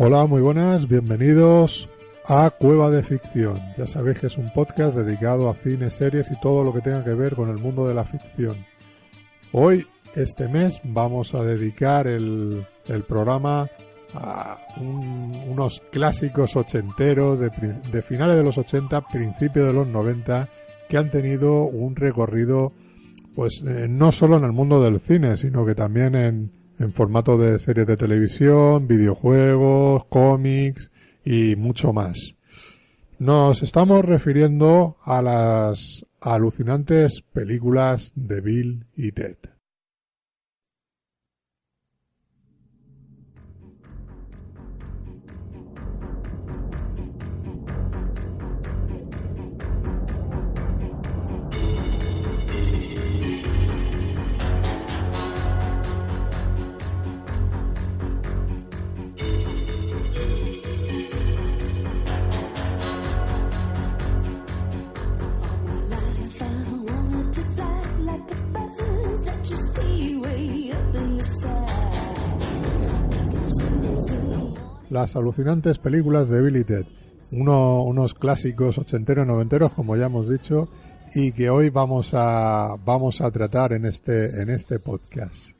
Hola, muy buenas, bienvenidos a Cueva de Ficción. Ya sabéis que es un podcast dedicado a cine, series y todo lo que tenga que ver con el mundo de la ficción. Hoy, este mes, vamos a dedicar el programa a unos clásicos ochenteros de finales de los 80, principios de los 90, que han tenido un recorrido pues no solo en el mundo del cine, sino que también en formato de series de televisión, videojuegos, cómics y mucho más. Nos estamos refiriendo a las alucinantes películas de Bill y Ted. Las alucinantes películas de Bill y Ted, unos clásicos ochenteros, noventeros, como ya hemos dicho, y que hoy vamos a tratar en este podcast.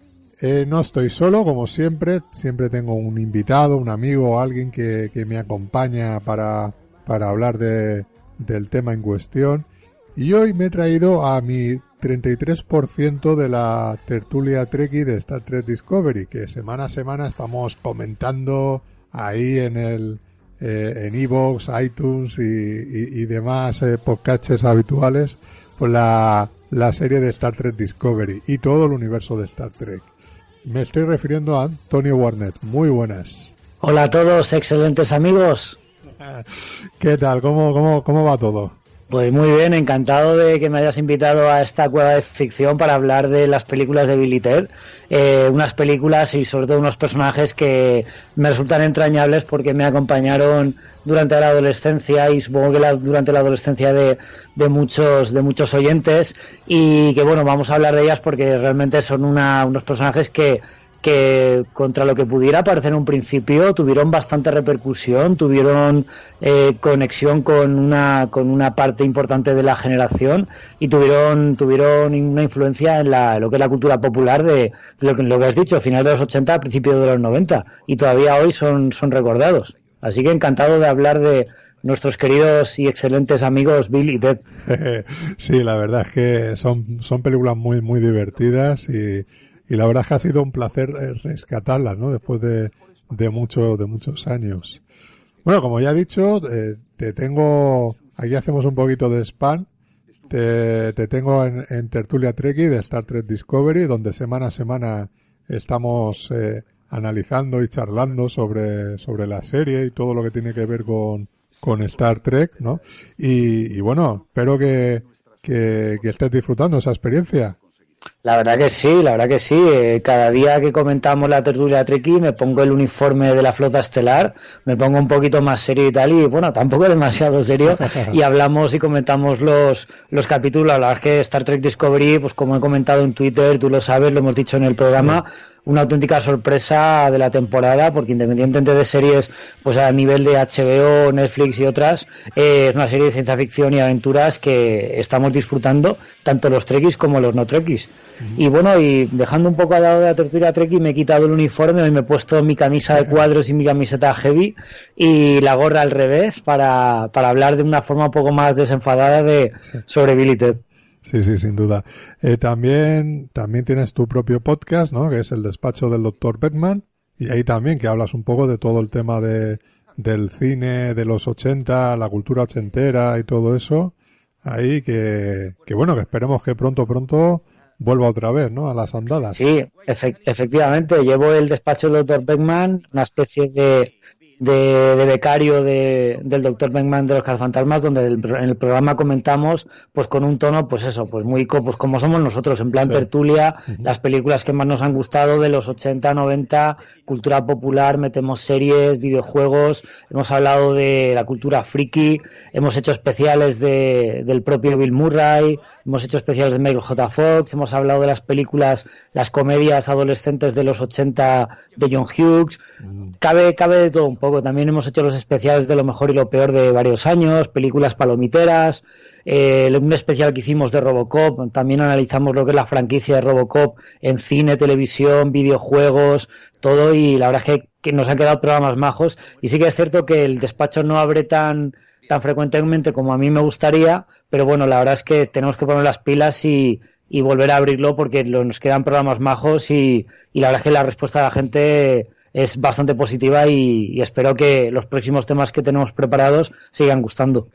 No estoy solo, como siempre tengo un invitado, un amigo, alguien que me acompaña para hablar del tema en cuestión, y hoy me he traído a mi 33% de la tertulia Trekkie de Star Trek Discovery, que semana a semana estamos comentando ahí en iVoox, iTunes y demás podcasts habituales, pues la serie de Star Trek Discovery y todo el universo de Star Trek. Me estoy refiriendo a Antonio Warnet. Muy buenas. Hola a todos, excelentes amigos. ¿Qué tal? ¿Cómo va todo? Pues muy bien, encantado de que me hayas invitado a esta cueva de ficción para hablar de las películas de Bill y Ted. Unas películas y sobre todo unos personajes que me resultan entrañables porque me acompañaron durante la adolescencia y supongo que durante la adolescencia de muchos oyentes, y que bueno, vamos a hablar de ellas porque realmente son unos personajes que contra lo que pudiera parecer en un principio tuvieron bastante repercusión, tuvieron conexión con una parte importante de la generación y tuvieron una influencia en lo que es la cultura popular de lo que has dicho, finales de los 80, principios de los 90, y todavía hoy son recordados. Así que encantado de hablar de nuestros queridos y excelentes amigos Bill y Ted. Sí, la verdad es que son películas muy, muy divertidas y la verdad es que ha sido un placer rescatarlas, ¿no? Después de muchos años. Bueno, como ya he dicho, te tengo, aquí hacemos un poquito de spam, te tengo en Tertulia Trekkie de Star Trek Discovery, donde semana a semana estamos analizando y charlando sobre la serie y todo lo que tiene que ver con Star Trek, ¿no? Y bueno, espero que estés disfrutando esa experiencia. La verdad que sí. Cada día que comentamos la tertulia Trekkie me pongo el uniforme de la flota estelar, me pongo un poquito más serio y tal, y bueno, tampoco demasiado serio, y hablamos y comentamos los capítulos. La verdad es que Star Trek Discovery, pues como he comentado en Twitter, tú lo sabes, lo hemos dicho en el programa, sí, una auténtica sorpresa de la temporada, porque independientemente de series pues a nivel de HBO, Netflix y otras, es una serie de ciencia ficción y aventuras que estamos disfrutando, tanto los Trekkies como los no Trekkies. Y bueno, y dejando un poco al lado de la tertulia Trekkie, me he quitado el uniforme y me he puesto mi camisa de cuadros y mi camiseta heavy y la gorra al revés para hablar de una forma un poco más desenfadada sobre Bill y Ted. Sí, sin duda. También tienes tu propio podcast, ¿no? Que es El Despacho del Dr. Beckman, y ahí también que hablas un poco de todo el tema del cine de los 80, la cultura ochentera y todo eso. Ahí que bueno, que esperemos que pronto vuelva otra vez, ¿no? A las andadas. Sí, efectivamente. Llevo El Despacho del Dr. Beckman, una especie de becario del Dr. Beckman de los Cazafantasmas, donde en el programa comentamos pues con un tono pues eso, pues muy pues como somos nosotros, en plan sí, tertulia, las películas que más nos han gustado de los 80, 90, cultura popular, metemos series, videojuegos, hemos hablado de la cultura friki, hemos hecho especiales del propio Bill Murray, hemos hecho especiales de Michael J. Fox, hemos hablado de las películas, las comedias adolescentes de los 80 de John Hughes, cabe de todo un poco. También hemos hecho los especiales de lo mejor y lo peor de varios años, películas palomiteras, un especial que hicimos de Robocop, también analizamos lo que es la franquicia de Robocop en cine, televisión, videojuegos, todo, y la verdad es que nos han quedado programas majos, y sí que es cierto que el despacho no abre tan frecuentemente como a mí me gustaría, pero bueno, la verdad es que tenemos que poner las pilas y volver a abrirlo porque nos quedan programas majos y la verdad es que la respuesta de la gente es bastante positiva y espero que los próximos temas que tenemos preparados sigan gustando.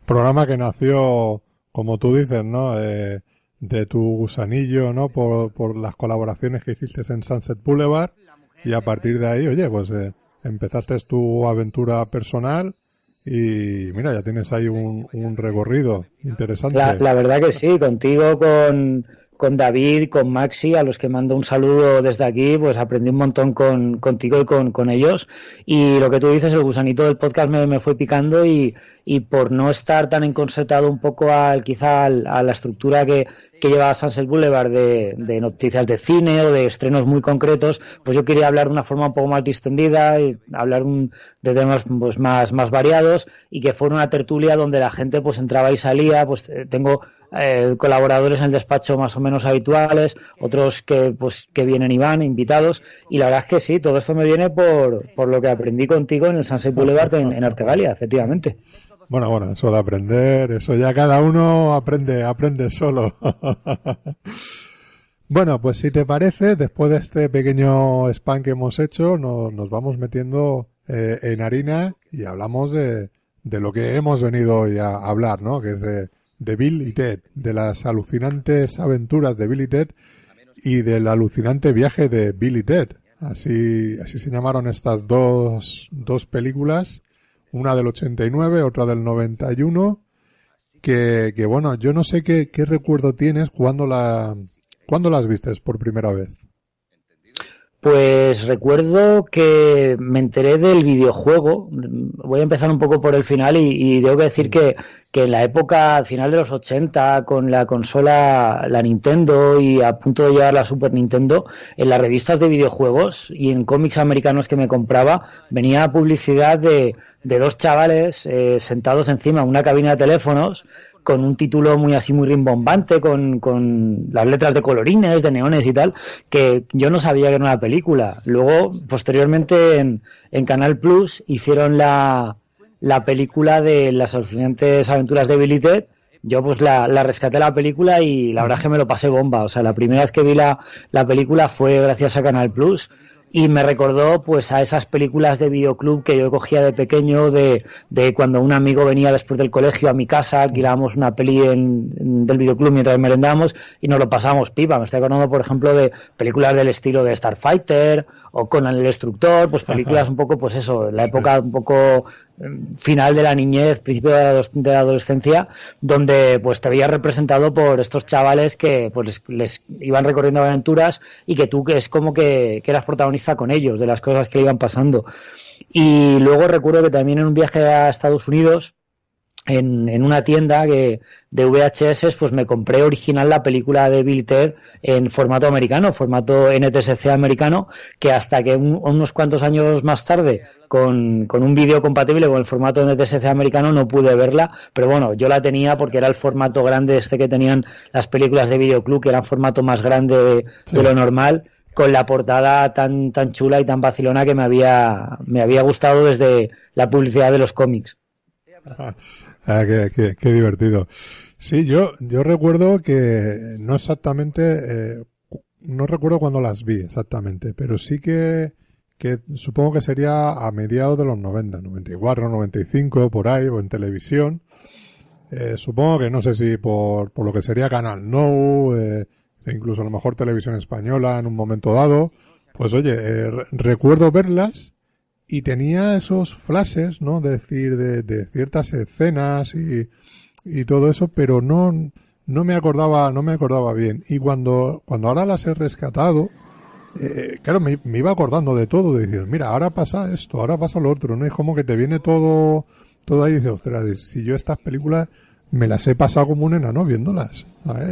Programa que nació, como tú dices, ¿no? De tu gusanillo, ¿no? Por las colaboraciones que hiciste en Sunset Boulevard, y a partir de ahí, oye, pues empezaste tu aventura personal y mira, ya tienes ahí un recorrido interesante. La verdad que sí, contigo, con David, con Maxi, a los que mando un saludo desde aquí, pues aprendí un montón contigo y con ellos, y lo que tú dices, el gusanito del podcast me fue picando y por no estar tan encorsetado un poco a la estructura que lleva Sunset Boulevard de noticias de cine o de estrenos muy concretos, pues yo quería hablar de una forma un poco más distendida y hablar de temas pues más variados, y que fuera una tertulia donde la gente pues entraba y salía. Pues tengo colaboradores en el despacho más o menos habituales, otros que vienen y van, invitados, y la verdad es que sí, todo esto me viene por lo que aprendí contigo en el Sunset Boulevard en Artegalia, efectivamente. Bueno, eso de aprender, eso ya cada uno aprende solo. Bueno, pues si te parece, después de este pequeño spam que hemos hecho, nos vamos metiendo en harina y hablamos de lo que hemos venido hoy a hablar, ¿no? Que es de Bill y Ted, de las alucinantes aventuras de Bill y Ted y del alucinante viaje de Bill y Ted. Así se llamaron estas dos películas, una del 89, otra del 91, que bueno, yo no sé qué recuerdo tienes cuando las vistes por primera vez. Pues recuerdo que me enteré del videojuego. Voy a empezar un poco por el final y tengo que decir que en la época, al final de los 80, con la consola, la Nintendo, y a punto de llegar la Super Nintendo, en las revistas de videojuegos y en cómics americanos que me compraba, venía publicidad de dos chavales sentados encima de una cabina de teléfonos, con un título muy rimbombante, con las letras de colorines, de neones y tal, que yo no sabía que era una película. Luego, posteriormente, en Canal Plus hicieron la película de las alucinantes aventuras de Bill y Ted. Yo pues la rescaté la película y la verdad es que me lo pasé bomba. O sea, la primera vez que vi la película fue gracias a Canal Plus. Y me recordó pues a esas películas de videoclub que yo cogía de pequeño, de cuando un amigo venía después del colegio a mi casa, alquilábamos una peli del videoclub mientras merendábamos y nos lo pasábamos pipa. Me estoy acordando, por ejemplo, de películas del estilo de Starfighter o Conan el Destructor, pues películas un poco, pues eso, la época un poco final de la niñez, principio de la adolescencia, donde pues te veías representado por estos chavales que pues les iban recorriendo aventuras y que tú que es como que eras protagonista con ellos, de las cosas que le iban pasando. Y luego recuerdo que también en un viaje a Estados Unidos, en una tienda de VHS, pues me compré original la película de Bill y Ted en formato americano, formato NTSC americano, que hasta que unos cuantos años más tarde, con un vídeo compatible con el formato NTSC americano, no pude verla, pero bueno, yo la tenía porque era el formato grande que tenían las películas de videoclub, que era un formato más grande de lo normal, con la portada tan chula y tan vacilona que me había gustado desde la publicidad de los cómics. Qué divertido. Sí, yo recuerdo que no exactamente, no recuerdo cuándo las vi exactamente, pero sí que supongo que sería a mediados de los 90, 94, 95, por ahí, o en televisión. Supongo que no sé si por lo que sería Canal No, incluso a lo mejor Televisión Española en un momento dado. Pues oye, recuerdo verlas. Y tenía esos flashes, ¿no? De decir, de ciertas escenas y todo eso, pero no me acordaba bien. Y cuando ahora las he rescatado, claro, me iba acordando de todo, de decir, mira, ahora pasa esto, ahora pasa lo otro, ¿no? Es como que te viene todo ahí y dices, ostras, si yo estas películas me las he pasado como un enano viéndolas.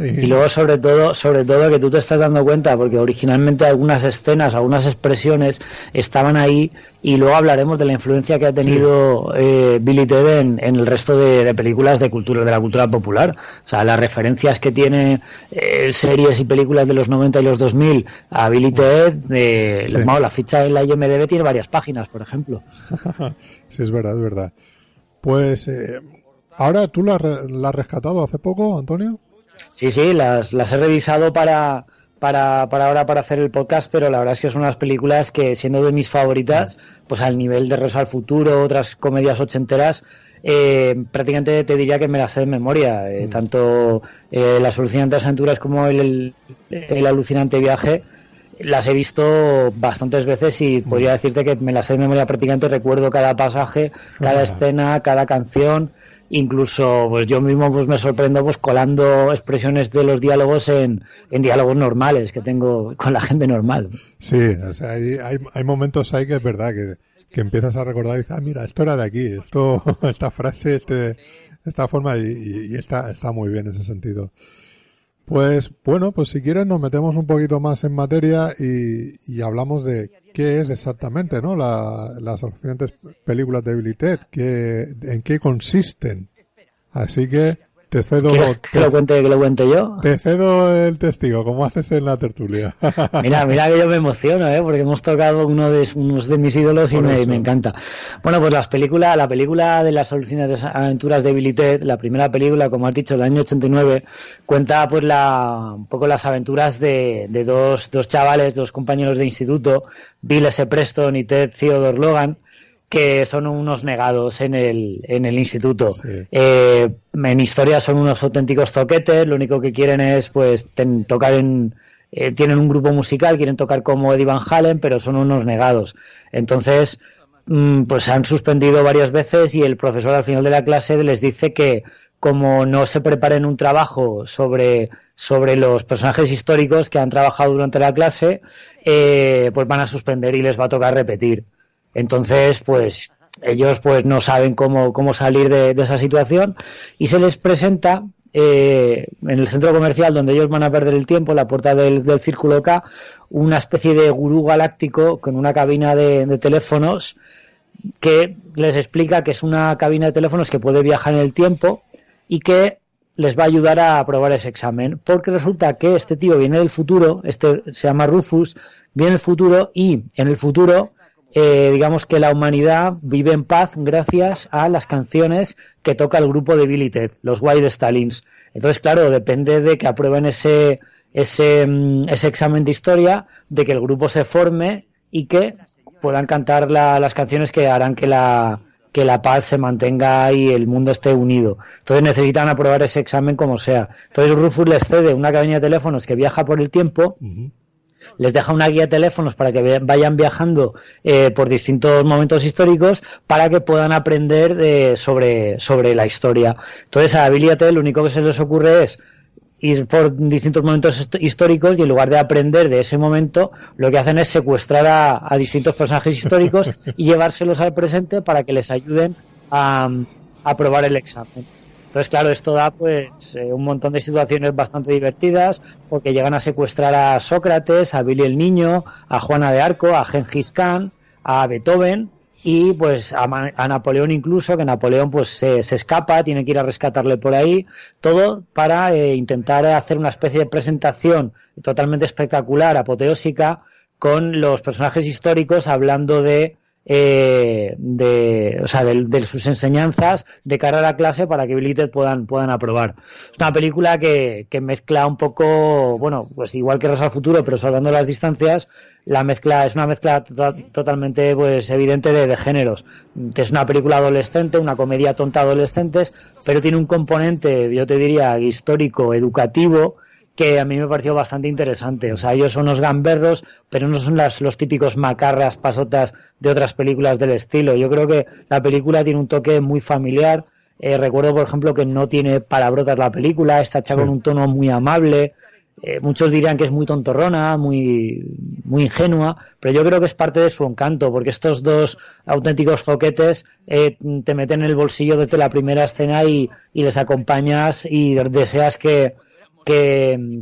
Y luego sobre todo que tú te estás dando cuenta, porque originalmente algunas escenas, algunas expresiones estaban ahí, y luego hablaremos de la influencia que ha tenido Billy Ted en el resto de películas de la cultura popular. O sea, las referencias que tiene series y películas de los 90 y los 2000 a Billy Ted, la ficha en la IMDb tiene varias páginas, por ejemplo. Sí, es verdad. Pues ahora tú la has rescatado hace poco, Antonio. Sí, las he revisado para ahora para hacer el podcast, pero la verdad es que son unas películas que, siendo de mis favoritas, pues al nivel de Regreso al Futuro, otras comedias ochenteras, prácticamente te diría que me las sé de memoria. Tanto Las alucinantes aventuras como el alucinante viaje las he visto bastantes veces, y podría decirte que me las sé de memoria prácticamente. Recuerdo cada pasaje, cada escena, cada canción. Incluso pues yo mismo pues me sorprendo pues colando expresiones de los diálogos en diálogos normales que tengo con la gente normal. Sí, o sea, hay momentos ahí que es verdad que empiezas a recordar y dices, mira, esto era de aquí, esta frase, esta forma, y está muy bien en ese sentido. Pues bueno, pues si quieres nos metemos un poquito más en materia y hablamos de qué es exactamente, ¿no? Las alucinantes películas de Billy Ted, en qué consisten. Así que te cedo... Que lo cuente yo? Te cedo el testigo, como haces en la tertulia. Mira que yo me emociono, porque hemos tocado unos de mis ídolos y me encanta. Bueno, pues la película de las alucinantes aventuras de Billy Ted, la primera película, como has dicho, del año 89, cuenta pues un poco las aventuras de dos chavales, dos compañeros de instituto, Bill S. Preston y Ted Theodore Logan, que son unos negados en el instituto. Sí. En historia son unos auténticos zoquetes, lo único que quieren es pues tocar tienen un grupo musical, quieren tocar como Eddie Van Halen, pero son unos negados. Entonces, pues se han suspendido varias veces, y el profesor al final de la clase les dice que, como no se preparen un trabajo sobre los personajes históricos que han trabajado durante la clase, pues van a suspender y les va a tocar repetir. Entonces, pues ellos pues no saben cómo salir de esa situación, y se les presenta en el centro comercial donde ellos van a perder el tiempo, en la puerta del Círculo K, una especie de gurú galáctico con una cabina de teléfonos, que les explica que es una cabina de teléfonos que puede viajar en el tiempo y que les va a ayudar a aprobar ese examen, porque resulta que este tío viene del futuro, se llama Rufus, viene del futuro, y en el futuro digamos que la humanidad vive en paz gracias a las canciones que toca el grupo de Billy Ted, los White Stallions. Entonces, claro, depende de que aprueben ese examen de historia, de que el grupo se forme y que puedan cantar las canciones que harán que la paz se mantenga y el mundo esté unido. Entonces necesitan aprobar ese examen como sea. Entonces Rufus les cede una cabina de teléfonos que viaja por el tiempo. Les deja una guía de teléfonos para que vayan viajando por distintos momentos históricos, para que puedan aprender sobre la historia. Entonces a Billy y a Ted lo único que se les ocurre es ir por distintos momentos históricos, y en lugar de aprender de ese momento, lo que hacen es secuestrar a distintos personajes históricos y llevárselos al presente para que les ayuden a aprobar el examen. Entonces, claro, esto da pues un montón de situaciones bastante divertidas, porque llegan a secuestrar a Sócrates, a Billy el Niño, a Juana de Arco, a Gengis Khan, a Beethoven, y pues a Napoleón incluso, que Napoleón pues se escapa, tiene que ir a rescatarle por ahí, todo para intentar hacer una especie de presentación totalmente espectacular, apoteósica, con los personajes históricos hablando de sus enseñanzas de cara a la clase, para que Billy y Ted puedan aprobar. Es una película que mezcla un poco, bueno, pues igual que Regreso al Futuro, pero salvando las distancias. Es una mezcla totalmente pues evidente de géneros. Es una película adolescente, una comedia tonta adolescentes, pero tiene un componente, yo te diría, histórico, educativo, que a mí me pareció bastante interesante. O sea, ellos son unos gamberros, pero no son los típicos macarras, pasotas de otras películas del estilo. Yo creo que la película tiene un toque muy familiar. Recuerdo, por ejemplo, que no tiene palabrotas la película, está hecha con un tono muy amable. muchos dirían que es muy tontorrona, muy ingenua, pero yo creo que es parte de su encanto, porque estos dos auténticos zoquetes te meten en el bolsillo desde la primera escena y les acompañas y deseas que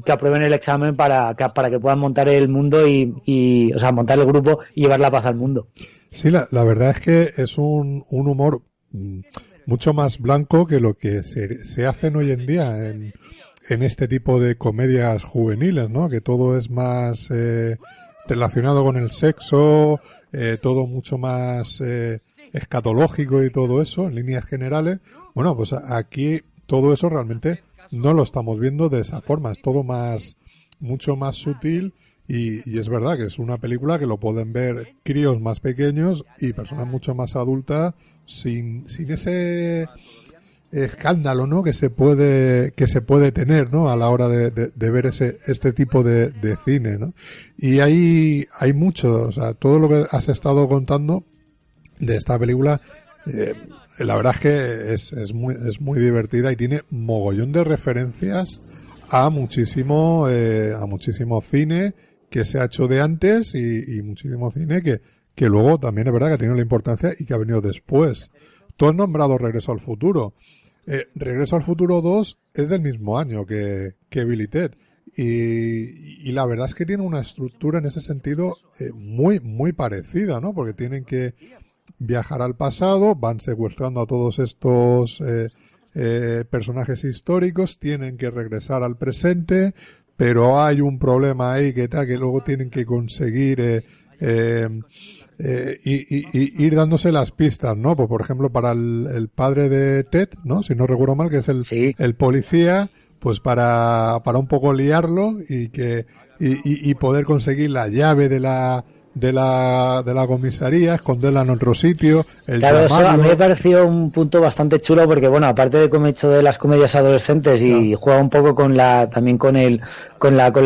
aprueben el examen para que puedan montar el mundo y o sea, montar el grupo y llevar la paz al mundo. Sí, la verdad es que es un humor mucho más blanco que lo que se hacen hoy en día en este tipo de comedias juveniles, ¿no? Que todo es más relacionado con el sexo, todo mucho más escatológico y todo eso, en líneas generales. Bueno, pues aquí todo eso realmente no lo estamos viendo de esa forma, es todo mucho más sutil y es verdad que es una película que lo pueden ver críos más pequeños y personas mucho más adultas sin ese escándalo, ¿no? que se puede tener, ¿no? a la hora de ver este tipo de cine, ¿no? Y hay mucho, o sea, todo lo que has estado contando de esta película, la verdad es que es muy divertida y tiene mogollón de referencias a muchísimo cine que se ha hecho de antes y muchísimo cine que luego también es verdad que ha tenido la importancia y que ha venido después. Tú has nombrado Regreso al Futuro. Regreso al Futuro 2 es del mismo año que Bill y Ted. Y la verdad es que tiene una estructura en ese sentido muy parecida, ¿no? Porque tienen que viajar al pasado, van secuestrando a todos estos personajes históricos, tienen que regresar al presente, pero hay un problema ahí que luego tienen que conseguir ir dándose las pistas, ¿no? Pues por ejemplo para el padre de Ted, ¿no? Si no recuerdo mal, que es el policía, pues para un poco liarlo y poder conseguir la llave de la comisaría, esconderla en otro sitio. Claro, eso a mí me pareció un punto bastante chulo porque, bueno, aparte de como he hecho de las comedias adolescentes y juega un poco con la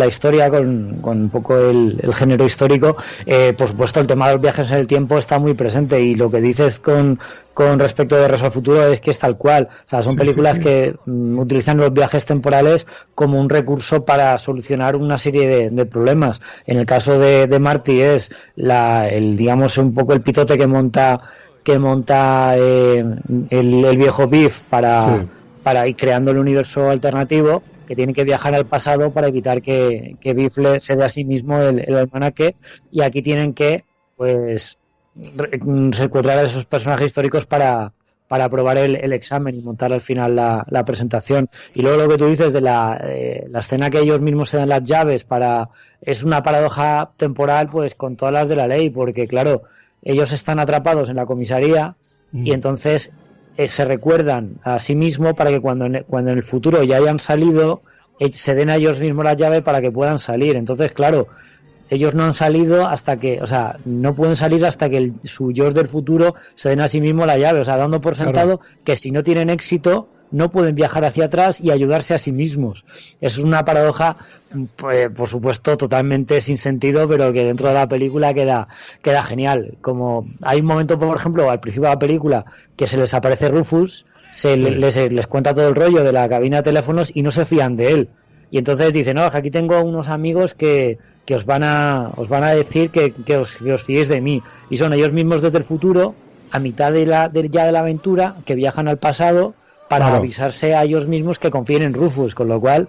historia, con un poco el género histórico, por supuesto el tema de los viajes en el tiempo está muy presente y lo que dices con respecto de Regreso al Futuro es que es tal cual, o sea, son películas que utilizan los viajes temporales como un recurso para solucionar una serie de problemas. En el caso de Marty es digamos un poco el pitote que monta el viejo Biff para ir creando el universo alternativo, que tiene que viajar al pasado para evitar que Biff se dé a sí mismo el almanaque, y aquí tienen que pues secuestrar a esos personajes históricos para aprobar el examen y montar al final la presentación. Y luego lo que tú dices de la escena que ellos mismos se dan las llaves es una paradoja temporal pues con todas las de la ley, porque claro, ellos están atrapados en la comisaría y entonces se recuerdan a sí mismos para que cuando en el futuro ya hayan salido se den a ellos mismos la llave para que puedan salir. Entonces claro, ellos no han salido no pueden salir hasta que su yo del futuro se den a sí mismo la llave, o sea, dando por sentado que si no tienen éxito no pueden viajar hacia atrás y ayudarse a sí mismos. Es una paradoja, pues, por supuesto, totalmente sin sentido, pero que dentro de la película queda genial. Como hay un momento, por ejemplo, al principio de la película, que se les aparece Rufus, les cuenta todo el rollo de la cabina de teléfonos y no se fían de él. Y entonces dicen, no, aquí tengo unos amigos que os van a decir que os fiéis de mí. Y son ellos mismos desde el futuro, a mitad de la aventura, que viajan al pasado para avisarse a ellos mismos que confíen en Rufus, con lo cual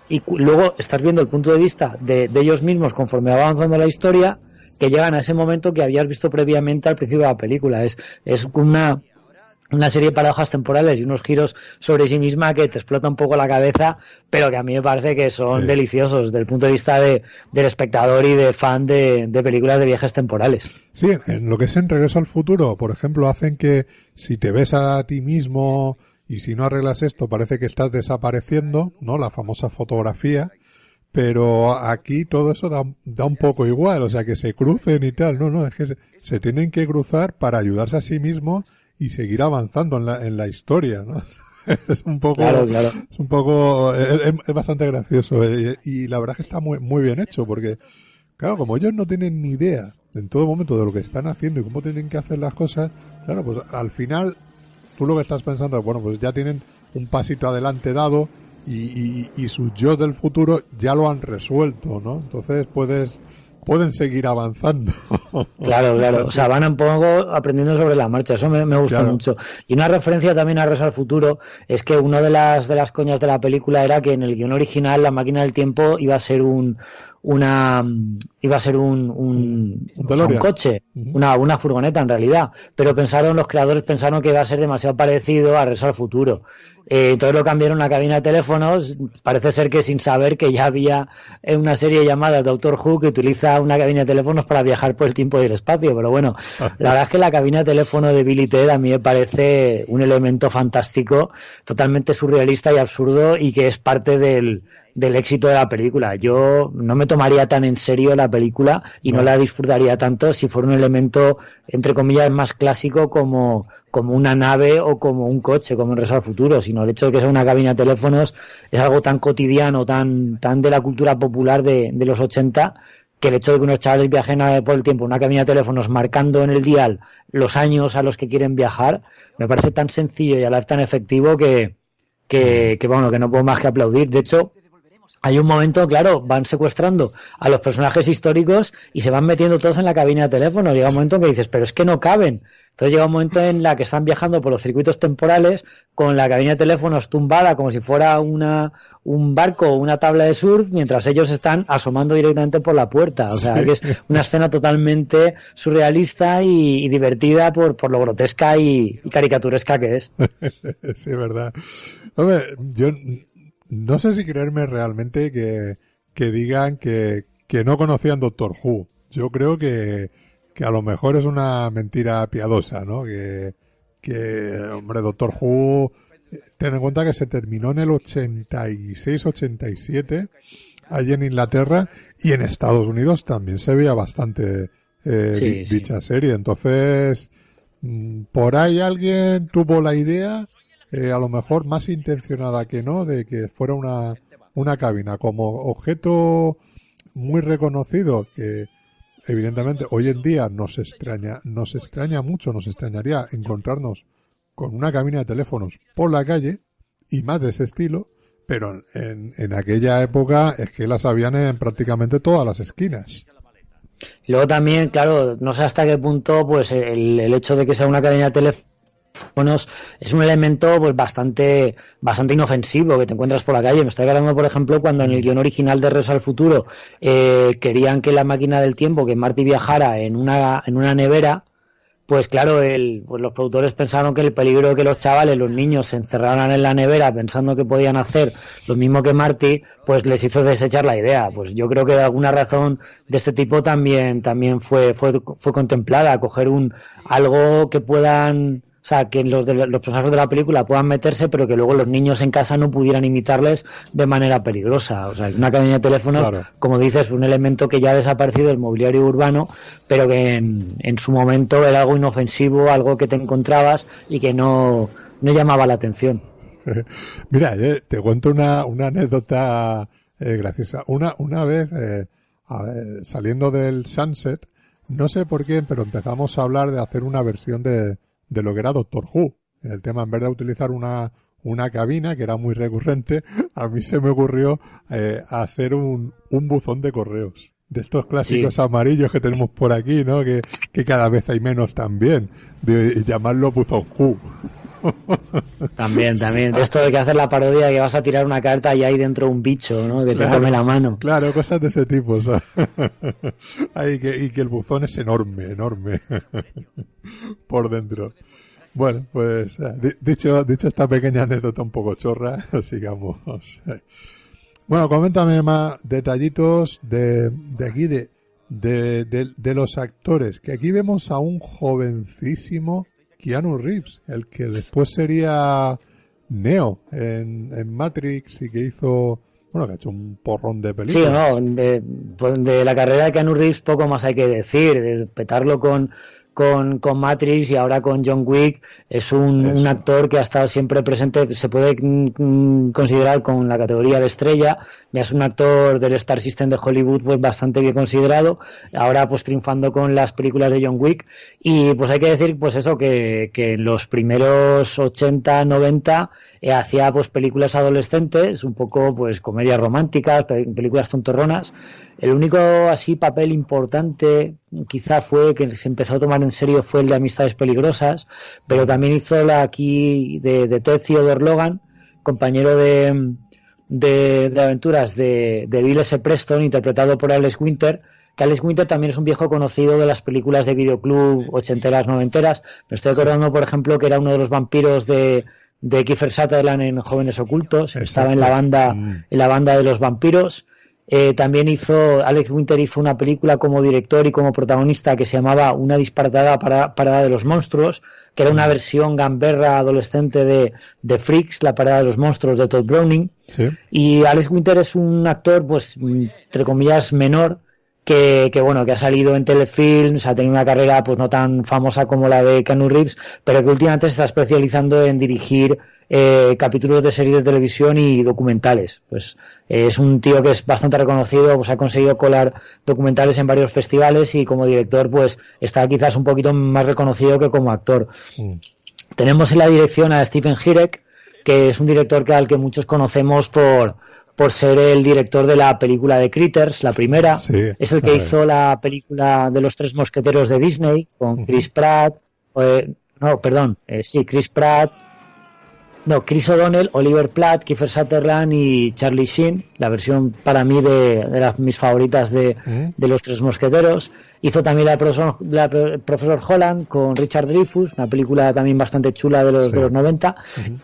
y luego estás viendo el punto de vista de ellos mismos conforme va avanzando la historia, que llegan a ese momento que habías visto previamente al principio de la película. Es una serie de paradojas temporales y unos giros sobre sí misma que te explota un poco la cabeza, pero que a mí me parece que son deliciosos desde el punto de vista del espectador y de fan de películas de viajes temporales. Sí, en lo que es en Regreso al Futuro, por ejemplo, hacen que si te ves a ti mismo y si no arreglas esto parece que estás desapareciendo, ¿no? La famosa fotografía. Pero aquí todo eso da un poco igual, o sea, que se crucen y tal, no, es que se tienen que cruzar para ayudarse a sí mismos y seguir avanzando en la historia, ¿no? Es un poco, claro. Es bastante gracioso y la verdad es que está muy bien hecho porque, claro, como ellos no tienen ni idea en todo momento de lo que están haciendo y cómo tienen que hacer las cosas, claro, pues al final tú lo que estás pensando es, bueno, pues ya tienen un pasito adelante dado y su yo del futuro ya lo han resuelto, ¿no? Entonces pueden seguir avanzando. Claro. O sea, van un poco aprendiendo sobre la marcha. Eso me gusta mucho. Y una referencia también a Regreso al Futuro es que una de las coñas de la película era que en el guión original la máquina del tiempo iba a ser un coche, una furgoneta en realidad, pero los creadores pensaron que iba a ser demasiado parecido a Regreso al Futuro. Entonces lo cambiaron a una cabina de teléfonos, parece ser que sin saber que ya había una serie llamada Doctor Who que utiliza una cabina de teléfonos para viajar por el tiempo y el espacio, pero bueno, la verdad es que la cabina de teléfono de Billy Ted a mí me parece un elemento fantástico, totalmente surrealista y absurdo, y que es parte del éxito de la película. Yo no me tomaría tan en serio la película y no la disfrutaría tanto si fuera un elemento, entre comillas, más clásico como una nave o como un coche, como en Regreso al Futuro, sino el hecho de que sea una cabina de teléfonos es algo tan cotidiano, tan de la cultura popular de los 80, que el hecho de que unos chavales viajen por el tiempo, una cabina de teléfonos marcando en el dial los años a los que quieren viajar, me parece tan sencillo y a la vez tan efectivo que bueno, que no puedo más que aplaudir. De hecho, hay un momento, claro, van secuestrando a los personajes históricos y se van metiendo todos en la cabina de teléfono. Llega un momento en que dices, pero es que no caben. Entonces llega un momento en la que están viajando por los circuitos temporales con la cabina de teléfonos tumbada como si fuera un barco o una tabla de surf, mientras ellos están asomando directamente por la puerta. O sea, que es una escena totalmente surrealista y divertida por lo grotesca y caricaturesca que es. Sí, verdad. Hombre, yo no sé si creerme realmente que digan que no conocían Doctor Who. Yo creo que a lo mejor es una mentira piadosa, ¿no? Que hombre, Doctor Who, ten en cuenta que se terminó en el 86-87, allí en Inglaterra, y en Estados Unidos también se veía bastante dicha serie. Entonces, por ahí alguien tuvo la idea, a lo mejor más intencionada que no, de que fuera una cabina como objeto muy reconocido, que evidentemente hoy en día nos extrañaría encontrarnos con una cabina de teléfonos por la calle y más de ese estilo, pero en aquella época es que las habían en prácticamente todas las esquinas. Y luego también, claro, no sé hasta qué punto pues el hecho de que sea una cabina de teléfonos es un elemento pues bastante inofensivo que te encuentras por la calle. Me estoy acordando, por ejemplo, cuando en el guión original de Regreso al Futuro querían que la máquina del tiempo, que Marty viajara en una nevera, pues claro, pues los productores pensaron que el peligro de que los niños se encerraran en la nevera pensando que podían hacer lo mismo que Marty, pues les hizo desechar la idea. Pues yo creo que alguna razón de este tipo también fue contemplada, coger algo que puedan, o sea, que los personajes de la película puedan meterse, pero que luego los niños en casa no pudieran imitarles de manera peligrosa. O sea, una cabina de teléfonos, claro, como dices, un elemento que ya ha desaparecido del mobiliario urbano, pero que en su momento era algo inofensivo, algo que te encontrabas y que no llamaba la atención. Mira, te cuento una anécdota graciosa. Una vez, saliendo del Sunset, no sé por qué, pero empezamos a hablar de hacer una versión de lo que era Doctor Who. El tema, en vez de utilizar una cabina, que era muy recurrente, a mí se me ocurrió hacer un buzón de correos. De estos clásicos amarillos que tenemos por aquí, ¿no? Que cada vez hay menos también. De llamarlo buzón Who. También. Esto de que hacer la parodia de que vas a tirar una carta y hay dentro un bicho, ¿no? Que te come la mano. Claro, cosas de ese tipo, ¿sabes? y que el buzón es enorme. Por dentro. Bueno, pues dicho esta pequeña anécdota un poco chorra, sigamos. Bueno, coméntame más detallitos de aquí, de los actores, que aquí vemos a un jovencísimo Keanu Reeves, el que después sería Neo en Matrix, y que hizo, bueno, que ha hecho un porrón de películas. Sí, no, de la carrera de Keanu Reeves poco más hay que decir, de petarlo con con Matrix y ahora con John Wick. Es un actor que ha estado siempre presente, se puede considerar con la categoría de estrella. Ya es un actor del Star System de Hollywood pues bastante bien considerado, ahora pues triunfando con las películas de John Wick. Y pues hay que decir pues eso, que en los primeros 80, 90 hacía pues películas adolescentes, un poco pues comedias románticas, películas tontorronas. El único así papel importante quizá fue que se empezó a tomar en serio fue el de Amistades Peligrosas, pero también hizo la aquí de Ted Theodore Logan, compañero de aventuras de Bill S. Preston, interpretado por Alex Winter, que Alex Winter también es un viejo conocido de las películas de videoclub ochenteras, noventeras. Me estoy acordando, por ejemplo, que era uno de los vampiros de Kiefer Sutherland en Jóvenes Ocultos. Exacto. Estaba en la banda de los vampiros. También Alex Winter hizo una película como director y como protagonista que se llamaba Una disparatada parada de los monstruos, que era una versión gamberra adolescente de Freaks, la parada de los monstruos de Todd Browning. Sí. Y Alex Winter es un actor, pues, entre comillas, menor, que ha salido en telefilms, ha tenido una carrera pues no tan famosa como la de Keanu Reeves, pero que últimamente se está especializando en dirigir capítulos de series de televisión y documentales. Pues es un tío que es bastante reconocido, pues ha conseguido colar documentales en varios festivales y como director pues está quizás un poquito más reconocido que como actor. Tenemos en la dirección a Stephen Hirek, que es un director al que muchos conocemos por ser el director de la película de Critters, la primera. Sí, es el que hizo la película de los Tres Mosqueteros de Disney, con Chris Pratt, Chris O'Donnell, Oliver Platt, Kiefer Sutherland y Charlie Sheen, la versión para mí de las mis favoritas de los Tres Mosqueteros. Hizo también la Profesor Holland con Richard Dreyfuss, una película también bastante chula de los 90,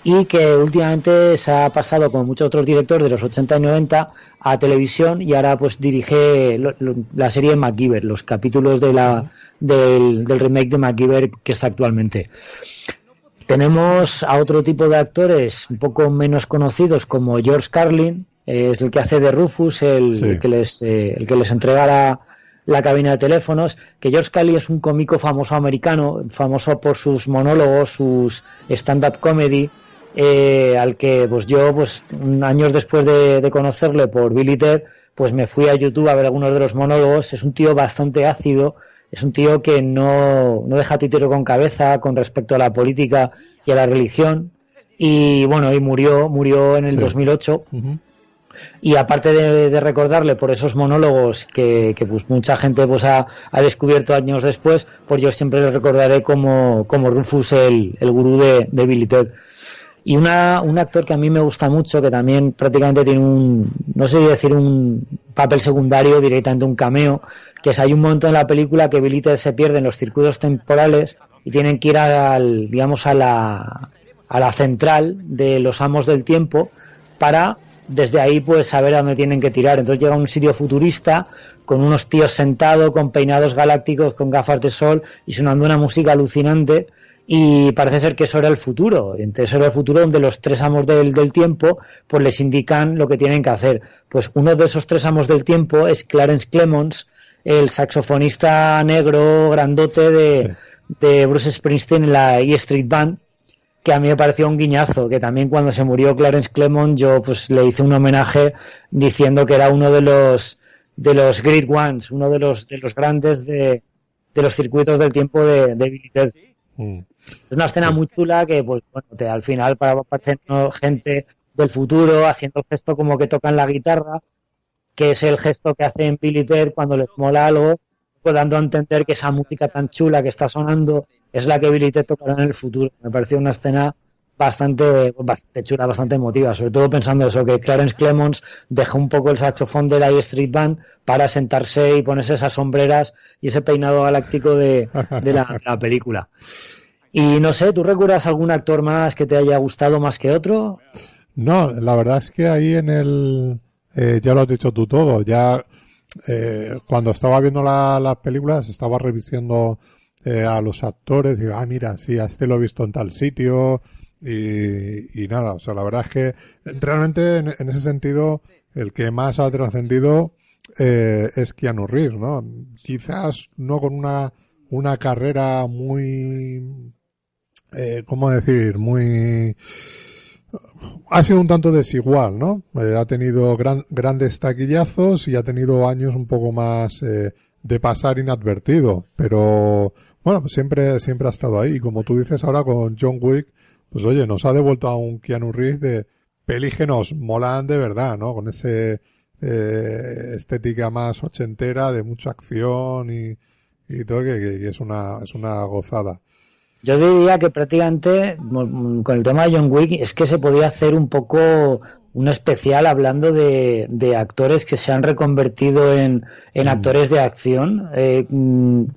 y que últimamente se ha pasado, como muchos otros directores de los 80 y 90, a televisión, y ahora pues dirige la serie MacGyver, los capítulos del remake de MacGyver que está actualmente. Tenemos a otro tipo de actores un poco menos conocidos, como George Carlin, es el que hace de Rufus, el que les entrega la cabina de teléfonos. Que George Carlin es un cómico famoso americano, famoso por sus monólogos, sus stand-up comedy, al que pues yo pues años después de conocerle por Bill y Ted, pues me fui a YouTube a ver algunos de los monólogos. Es un tío bastante ácido. Es un tío que no deja títere con cabeza con respecto a la política y a la religión. Y bueno, y murió en el 2008. Y aparte de recordarle por esos monólogos que pues mucha gente pues ha descubierto años después, pues yo siempre le recordaré como Rufus, el gurú de Bill y Ted. Y un actor que a mí me gusta mucho, que también prácticamente tiene no sé si decir un papel secundario, directamente un cameo, que es hay un momento en la película que Bill y Ted se pierden los circuitos temporales y tienen que ir a la central de los amos del tiempo para desde ahí pues saber a dónde tienen que tirar. Entonces llega a un sitio futurista con unos tíos sentados, con peinados galácticos, con gafas de sol y sonando una música alucinante. Y parece ser que eso era el futuro. Entonces era el futuro donde los tres amos del tiempo pues les indican lo que tienen que hacer. Pues uno de esos tres amos del tiempo es Clarence Clemons, el saxofonista negro grandote de Bruce Springsteen en la E Street Band, que a mí me pareció un guiñazo, que también cuando se murió Clarence Clemons yo pues le hice un homenaje diciendo que era uno de los Great Ones, uno de los grandes de los circuitos del tiempo de Bill y Ted. Es una escena muy chula que pues bueno, al final aparecen gente del futuro haciendo el gesto como que tocan la guitarra, que es el gesto que hacen Bill y Ted cuando les mola algo, pues dando a entender que esa música tan chula que está sonando es la que Bill y Ted tocarán en el futuro. Me pareció una escena bastante chula, bastante emotiva, sobre todo pensando eso, que Clarence Clemons dejó un poco el saxofón de la E Street Band para sentarse y ponerse esas sombreras y ese peinado galáctico de la película. Y no sé, ¿tú recuerdas algún actor más que te haya gustado más que otro? No, la verdad es que ahí ya lo has dicho tú todo. Ya cuando estaba viendo las películas estaba revisando a los actores y digo, mira, sí, a este lo he visto en tal sitio y nada, o sea, la verdad es que realmente en ese sentido el que más ha trascendido es Keanu Reeves, ¿no? Quizás no con una una carrera muy, ¿cómo decir? Muy, ha sido un tanto desigual, ¿no? Ha tenido grandes taquillazos y ha tenido años un poco más de pasar inadvertido, pero bueno, pues siempre ha estado ahí. Y como tú dices ahora con John Wick, pues oye, nos ha devuelto a un Keanu Reeves de pelis que nos molan de verdad, ¿no? Con ese estética más ochentera de mucha acción y todo que es una gozada. Yo diría que prácticamente con el tema de John Wick es que se podía hacer un poco un especial hablando de actores que se han reconvertido en actores de acción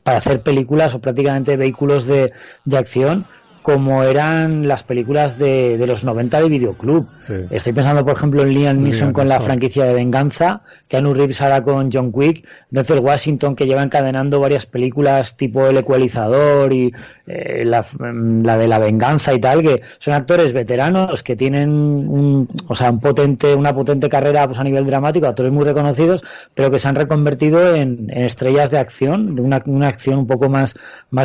para hacer películas o prácticamente vehículos de acción, como eran las películas de los 90 de Videoclub. Sí. Estoy pensando, por ejemplo, en Liam Neeson con la franquicia de Venganza, Keanu Reeves ahora con John Wick, Denzel Washington, que lleva encadenando varias películas tipo El Ecualizador y la de La Venganza y tal, que son actores veteranos que tienen una potente carrera pues a nivel dramático, actores muy reconocidos, pero que se han reconvertido en estrellas de acción, de una acción un poco más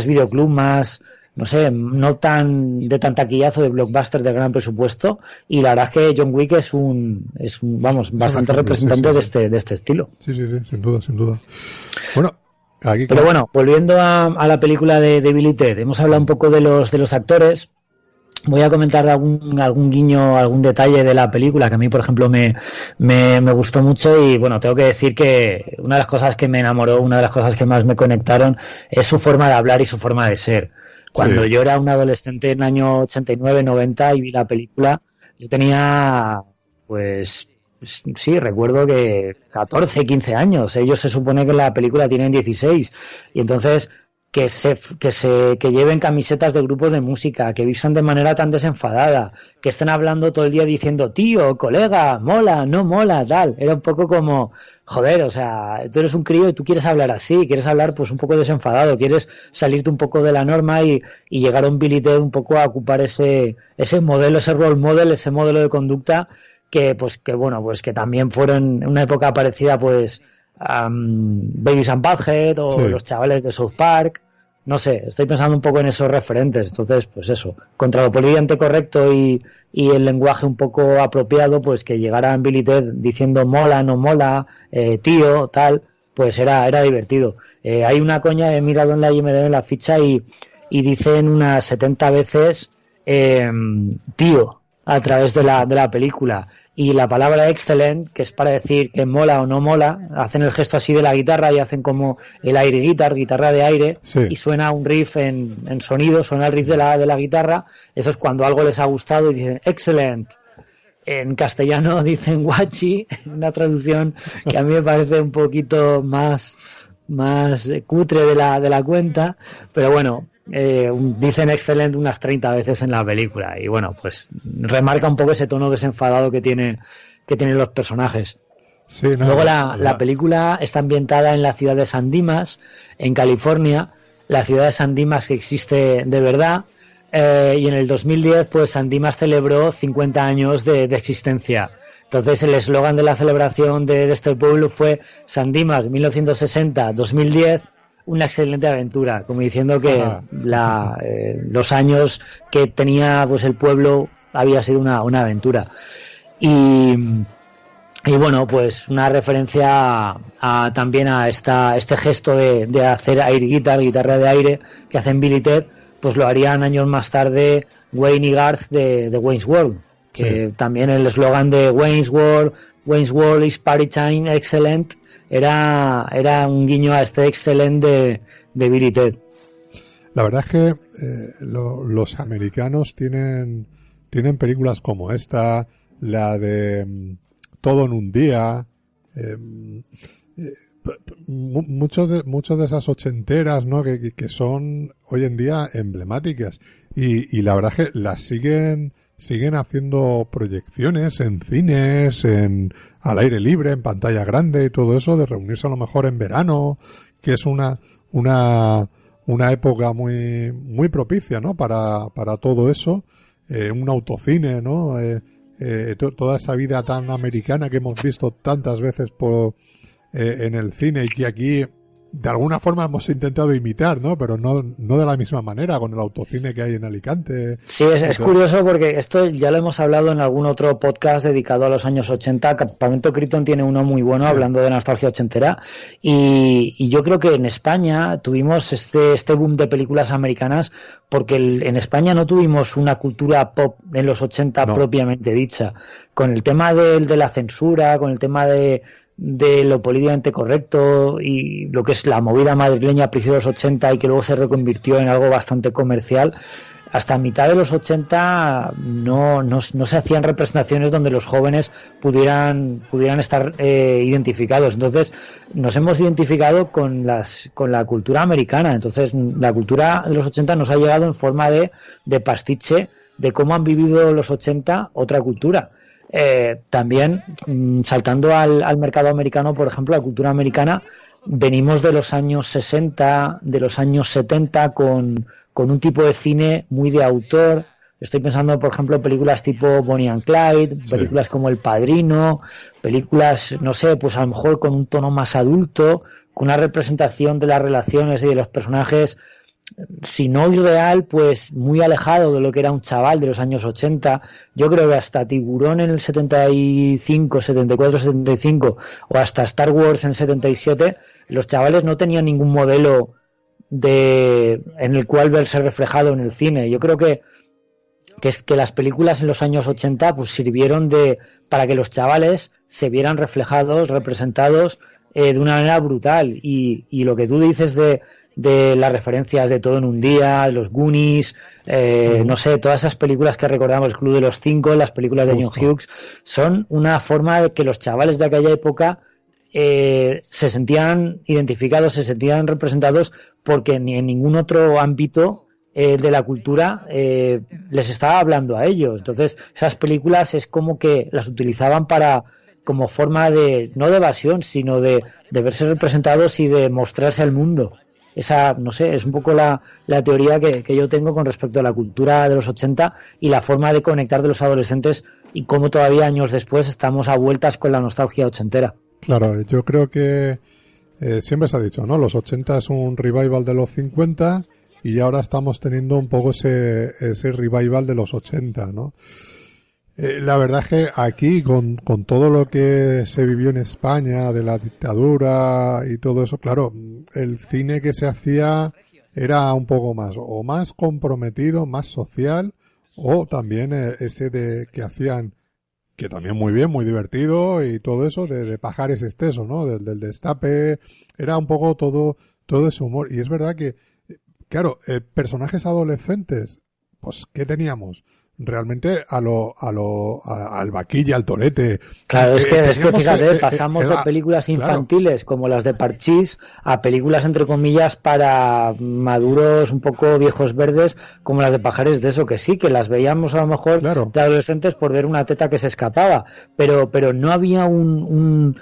videoclub, más, no sé, no tan de tan taquillazo, de blockbuster de gran presupuesto, y la verdad es que John Wick es bastante representante de este estilo. Sí, sin duda. Bueno, pero bueno, volviendo a la película de Billy Ted, hemos hablado un poco de los actores. Voy a comentar algún guiño, algún detalle de la película que a mí, por ejemplo, me gustó mucho. Y bueno, tengo que decir que una de las cosas que me enamoró, una de las cosas que más me conectaron es su forma de hablar y su forma de ser. Cuando yo era un adolescente en el año 89, 90 y vi la película, yo tenía, pues sí, recuerdo que 14, 15 años. Ellos se supone que en la película tienen 16. Y entonces que lleven camisetas de grupos de música, que vistan de manera tan desenfadada, que estén hablando todo el día diciendo tío, colega, mola, no mola, tal. Era un poco como, joder, o sea, tú eres un crío y tú quieres hablar así, quieres hablar pues un poco desenfadado, quieres salirte un poco de la norma y llegar a un Billy Ted un poco a ocupar ese modelo, ese role model, ese modelo de conducta que también fueron en una época parecida pues Beavis and Butthead o los chavales de South Park. No sé, estoy pensando un poco en esos referentes. Entonces, pues eso, contra lo políticamente correcto y el lenguaje un poco apropiado, pues que llegara en Billy Ted diciendo mola, no mola, tío, tal, pues era divertido. Hay una coña, he mirado en la IMDb en la ficha y dicen unas 70 veces tío a través de la película. Y la palabra excellent, que es para decir que mola o no mola, hacen el gesto así de la guitarra y hacen como el aire guitarra de aire, y suena un riff en sonido, suena el riff de la guitarra. Eso es cuando algo les ha gustado y dicen excellent. En castellano dicen guachi, una traducción que a mí me parece un poquito más cutre de la cuenta, pero bueno, dicen excelente unas 30 veces en la película y bueno, pues remarca un poco ese tono desenfadado que tienen los personajes. Luego la película está ambientada en la ciudad de San Dimas, en California, la ciudad de San Dimas que existe de verdad, y en el 2010 pues San Dimas celebró 50 años de existencia. Entonces el eslogan de la celebración de este pueblo fue San Dimas 1960-2010, una excelente aventura, como diciendo que los años que tenía pues el pueblo había sido una aventura. Y bueno, pues una referencia también a este gesto de hacer guitarra de aire que hacen Billy Ted, pues lo harían años más tarde Wayne y Garth de Wayne's World, que también el eslogan de Wayne's World is Party Time Excellent era un guiño a este excelente de Billy Ted. La verdad es que los americanos tienen películas como esta, la de Todo en un día, muchos de esas ochenteras, ¿no? que son hoy en día emblemáticas y la verdad es que las siguen haciendo proyecciones en cines, al aire libre, en pantalla grande y todo eso, de reunirse a lo mejor en verano, que es una época muy propicia, ¿no? Para todo eso, un autocine, ¿no? Toda esa vida tan americana que hemos visto tantas veces en el cine y que aquí de alguna forma hemos intentado imitar, ¿no? Pero no de la misma manera, con el autocine que hay en Alicante. Sí, es curioso porque esto ya lo hemos hablado en algún otro podcast dedicado a los años 80. Campamento Krypton tiene uno muy bueno, sí, hablando de nostalgia ochentera. Y yo creo que en España tuvimos este boom de películas americanas porque en España no tuvimos una cultura pop en los 80 propiamente dicha. Con el tema de la censura, con el tema de lo políticamente correcto y lo que es la movida madrileña a principios de los 80 y que luego se reconvirtió en algo bastante comercial, hasta mitad de los 80 no se hacían representaciones donde los jóvenes pudieran estar identificados. Entonces nos hemos identificado con la cultura americana. Entonces la cultura de los 80 nos ha llegado en forma de pastiche de cómo han vivido los 80 otra cultura. También saltando al mercado americano, por ejemplo, la cultura americana, venimos de los años 60, de los años 70 con un tipo de cine muy de autor. Estoy pensando, por ejemplo, en películas tipo Bonnie and Clyde, películas como El Padrino, películas, no sé, pues a lo mejor con un tono más adulto, con una representación de las relaciones y de los personajes, si no irreal, pues muy alejado de lo que era un chaval de los años 80. Yo creo que hasta Tiburón en el 75, 74, 75 o hasta Star Wars en el 77, los chavales no tenían ningún modelo en el cual verse reflejado en el cine. Yo creo que las películas en los años 80 pues sirvieron para que los chavales se vieran reflejados, representados de una manera brutal. Y lo que tú dices de las referencias de Todo en un Día, los Goonies, no sé, todas esas películas que recordamos, el Club de los Cinco, las películas de John Hughes, son una forma de que los chavales de aquella época se sentían identificados, se sentían representados, porque ni en ningún otro ámbito de la cultura les estaba hablando a ellos. Entonces esas películas es como que las utilizaban como forma no de evasión, sino de verse representados y de mostrarse al mundo. Esa, no sé, es un poco la teoría que yo tengo con respecto a la cultura de los 80 y la forma de conectar de los adolescentes y cómo todavía años después estamos a vueltas con la nostalgia ochentera. Claro, yo creo que siempre se ha dicho, ¿no? Los 80 es un revival de los 50 y ahora estamos teniendo un poco ese revival de los 80, ¿no? La verdad es que aquí, con todo lo que se vivió en España, de la dictadura y todo eso, claro, el cine que se hacía era un poco más comprometido, más social, o también ese que hacían, que también muy bien, muy divertido y todo eso, de Pajares Exceso, ¿no? Del Destape, era un poco todo ese humor. Y es verdad que, claro, personajes adolescentes, pues, ¿qué teníamos? Realmente al Vaquilla, al Torete. Claro, es que fíjate, pasamos de películas infantiles como las de Parchís a películas entre comillas para maduros un poco viejos verdes como las de Pajares de eso, que sí, que las veíamos a lo mejor de adolescentes por ver una teta que se escapaba, pero no había un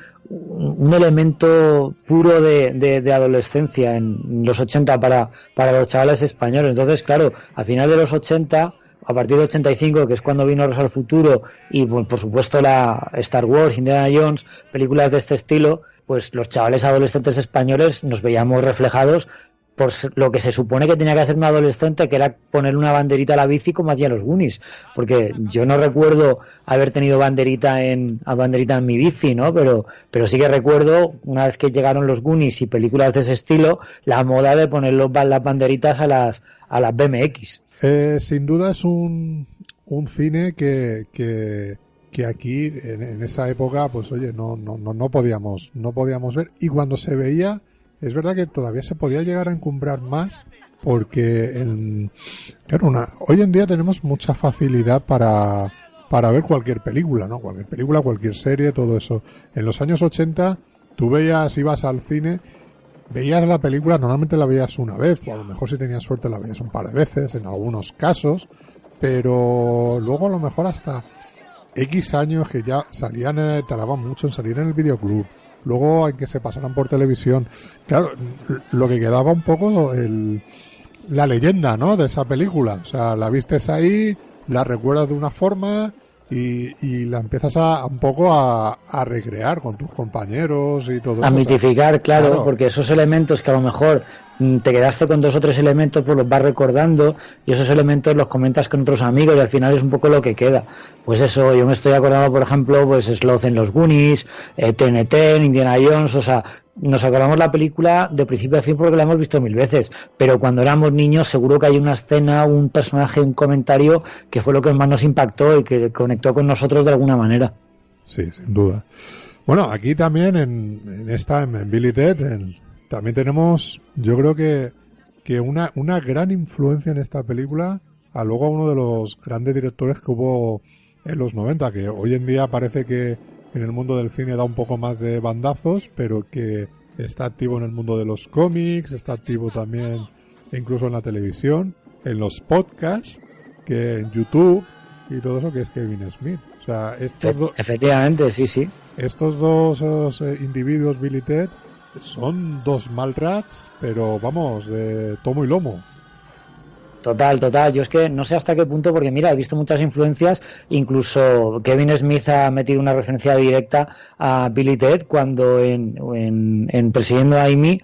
elemento puro de adolescencia en los 80 para los chavales españoles. Entonces, claro, a final de los 80, a partir de 85, que es cuando vino Regreso al Futuro, y bueno, por supuesto la Star Wars, Indiana Jones, películas de este estilo, pues los chavales adolescentes españoles nos veíamos reflejados por lo que se supone que tenía que hacer un adolescente, que era poner una banderita a la bici como hacían los Goonies, porque yo no recuerdo haber tenido banderita en mi bici, ¿no? Pero sí que recuerdo, una vez que llegaron los Goonies y películas de ese estilo, la moda de poner las banderitas a las BMX. Sin duda es un cine que aquí en esa época, pues oye, no podíamos ver, y cuando se veía, es verdad que todavía se podía llegar a encumbrar más, porque hoy en día tenemos mucha facilidad para ver cualquier película, ¿no? Cualquier película, cualquier serie, todo eso. En los años 80 tú ibas al cine, veías la película, normalmente la veías una vez, o a lo mejor si tenías suerte la veías un par de veces, en algunos casos, pero luego a lo mejor hasta X años que ya salían, tardaban mucho en salir en el videoclub, luego en que se pasaran por televisión. Claro, lo que quedaba un poco la leyenda, ¿no?, de esa película. O sea, la vistes ahí, la recuerdas de una forma y la empiezas un poco a recrear con tus compañeros y todo eso. A mitificar, claro, porque esos elementos que a lo mejor te quedaste con 2 o 3 elementos, pues los vas recordando y esos elementos los comentas con otros amigos y al final es un poco lo que queda. Pues eso, yo me estoy acordando, por ejemplo, pues Sloth en los Goonies, TNT, Indiana Jones, o sea, nos acordamos la película de principio a fin porque la hemos visto 1000 veces, pero cuando éramos niños seguro que hay una escena, un personaje, un comentario que fue lo que más nos impactó y que conectó con nosotros de alguna manera. Sí, sin duda. Bueno, aquí también en Bill y Ted también tenemos, yo creo que una gran influencia en esta película a luego a uno de los grandes directores que hubo en los 90, que hoy en día parece que en el mundo del cine da un poco más de bandazos, pero que está activo en el mundo de los cómics, está activo también incluso en la televisión, en los podcasts, que en YouTube y todo eso, que es Kevin Smith. O sea, efectivamente, sí. Estos dos individuos, Bill y Ted, son 2 Mallrats, pero vamos, de tomo y lomo. Total. Yo es que no sé hasta qué punto, porque mira, he visto muchas influencias, incluso Kevin Smith ha metido una referencia directa a Bill y Ted cuando en Persiguiendo a Amy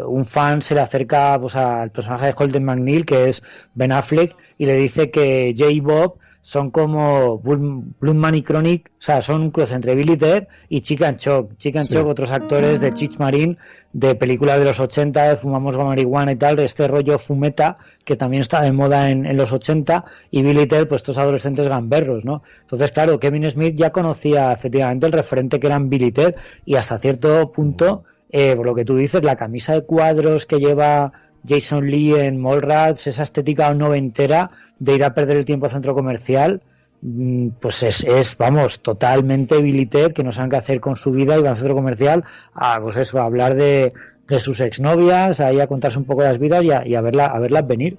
un fan se le acerca pues al personaje de Holden McNeil, que es Ben Affleck, y le dice que Jay y Bob son como Blumman y Chronic, o sea, son un cruce entre Bill y Ted y Chick and Choc. Chick and Choc, otros actores de Cheech Marin, de películas de los 80, de Fumamos marihuana y tal, este rollo fumeta que también está de moda en los 80, y Bill y Ted, pues estos adolescentes gamberros, ¿no? Entonces, claro, Kevin Smith ya conocía efectivamente el referente que eran Bill y Ted, y hasta cierto punto, por lo que tú dices, la camisa de cuadros que lleva Jason Lee en Mallrats, esa estética noventera de ir a perder el tiempo al centro comercial, pues es vamos, totalmente Bill y Ted, que no saben qué hacer con su vida y van al centro comercial a, pues eso, a hablar de sus exnovias, ahí a contarse un poco de las vidas y a verlas venir.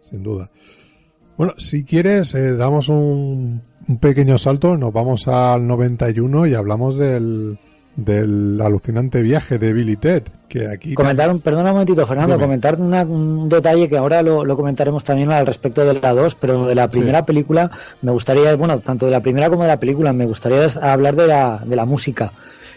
Sin duda. Bueno, si quieres, damos un pequeño salto, nos vamos al 91 y hablamos del alucinante viaje de Bill y Ted, que aquí... Perdona un momentito, Fernando, comentar un detalle que ahora lo comentaremos también al respecto de la 2, pero de la primera película me gustaría, bueno, tanto de la primera como de la película, me gustaría hablar de la música.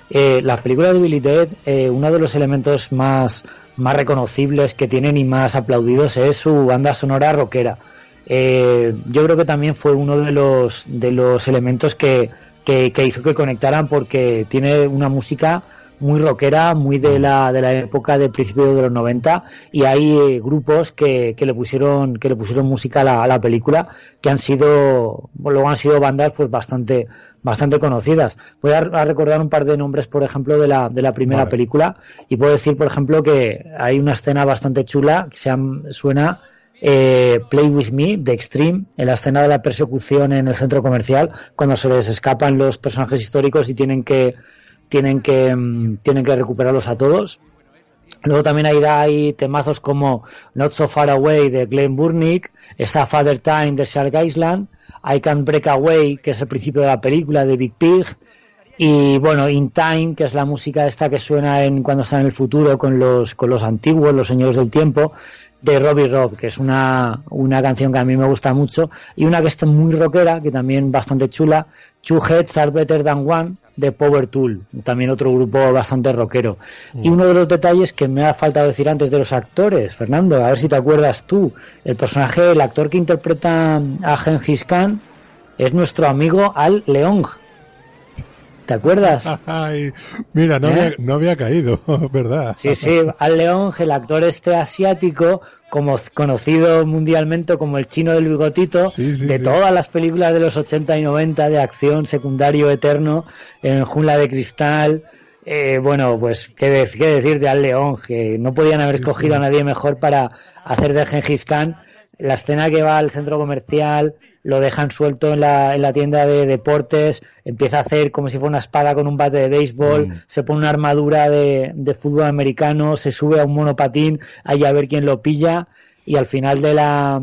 Las películas de Bill y Ted, uno de los elementos más reconocibles que tienen y más aplaudidos es su banda sonora rockera. Yo creo que también fue uno de los elementos que hizo que conectaran, porque tiene una música muy rockera, muy de la época del principio de los 90, y hay grupos que le pusieron música a la película, que luego han sido bandas pues bastante conocidas. Voy a recordar un par de nombres, por ejemplo, de la primera película, y puedo decir, por ejemplo, que hay una escena bastante chula que suena Play With Me de Extreme, en la escena de la persecución en el centro comercial, cuando se les escapan los personajes históricos y tienen que recuperarlos a todos. Luego también hay temazos como Not So Far Away de Glenn Burnick, está Father Time de Shark Island, I Can't Break Away, que es el principio de la película, de Big Pig, y bueno, In Time, que es la música esta que suena cuando está en el futuro con los antiguos, los señores del tiempo, de Robbie Robb, que es una canción que a mí me gusta mucho, y una que está muy rockera, que también bastante chula, Two Heads Are Better Than One, de Power Tool, también otro grupo bastante rockero. Y uno de los detalles que me ha faltado decir antes de los actores, Fernando, a ver si te acuerdas tú, el actor que interpreta a Gengis Khan es nuestro amigo Al Leong. ¿Te acuerdas? Ay, mira, no había caído, ¿verdad? Sí, Al Leong, el actor asiático, como conocido mundialmente como el chino del bigotito, todas las películas de los 80 y 90 de acción, secundario eterno, en Jungla de Cristal. Bueno, pues qué decir de Al Leong, que no podían haber escogido a nadie mejor para hacer de Gengis Khan. La escena que va al centro comercial, lo dejan suelto en la tienda de deportes, empieza a hacer como si fuera una espada con un bate de béisbol, se pone una armadura de fútbol americano, se sube a un monopatín ahí a ver quién lo pilla, y al final de la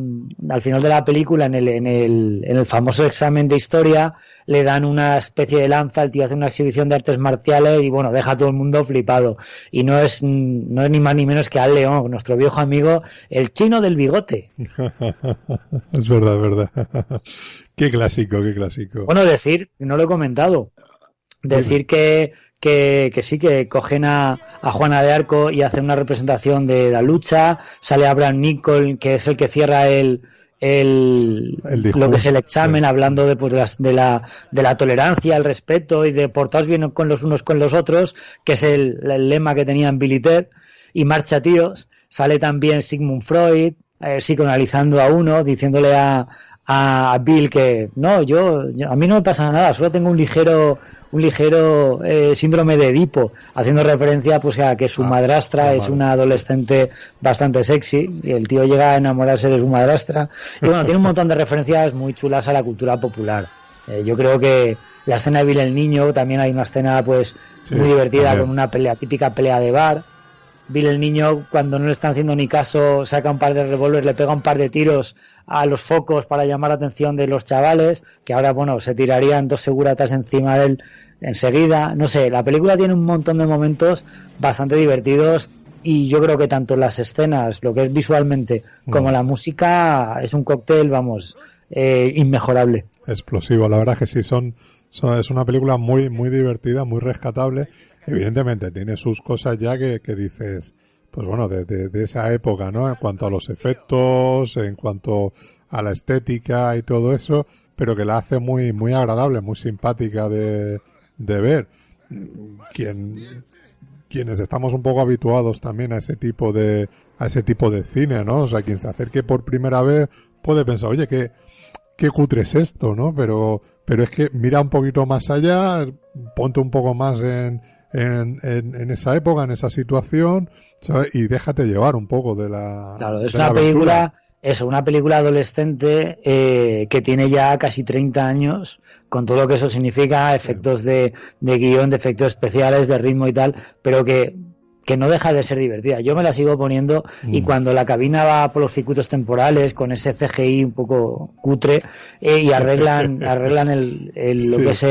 película, en el famoso examen de historia, le dan una especie de lanza, el tío hace una exhibición de artes marciales y bueno, deja a todo el mundo flipado. Y no es ni más ni menos que Al León, nuestro viejo amigo, el chino del bigote. Es verdad. Qué clásico. Bueno, decir, no lo he comentado, decir que sí, que cogen a Juana de Arco y hacen una representación de la lucha, sale Abraham Lincoln, que es el que cierra lo que es el examen, sí, hablando de la tolerancia, el respeto y de portaos bien con los unos con los otros, que es el lema que tenían Bill y Ted, y marcha tíos. Sale también Sigmund Freud, psicoanalizando a uno, diciéndole a Bill que no, a mí no me pasa nada, solo tengo un ligero síndrome de Edipo, haciendo referencia pues a que su madrastra es una adolescente bastante sexy y el tío llega a enamorarse de su madrastra. Y bueno, tiene un montón de referencias muy chulas a la cultura popular. Yo creo que la escena de Bill el niño, también hay una escena pues muy divertida, también, con una típica pelea de bar. Bill el niño, cuando no le están haciendo ni caso, saca un par de revólveres, le pega un par de tiros a los focos para llamar la atención de los chavales, que ahora, bueno, se tirarían 2 seguratas encima de él enseguida. No sé, la película tiene un montón de momentos bastante divertidos y yo creo que tanto las escenas, lo que es visualmente, como la música, es un cóctel, vamos, inmejorable. Explosivo, la verdad que sí, es una película muy, muy divertida, muy rescatable. Evidentemente tiene sus cosas ya que dices, pues bueno, de esa época, ¿no? En cuanto a los efectos, en cuanto a la estética y todo eso, pero que la hace muy, muy agradable, muy simpática de ver. Quienes estamos un poco habituados también a ese tipo de cine, ¿no? O sea, quien se acerque por primera vez puede pensar, oye, qué cutre es esto, ¿no? Pero es que mira un poquito más allá, ponte un poco más en esa época, en esa situación, ¿sabes? Y déjate llevar un poco de la... Claro, es una película, una película adolescente que tiene ya casi 30 años, con todo lo que eso significa, efectos de guión, de efectos especiales, de ritmo y tal, pero que no deja de ser divertida. Yo me la sigo poniendo y cuando la cabina va por los circuitos temporales con ese CGI un poco cutre y arreglan lo que es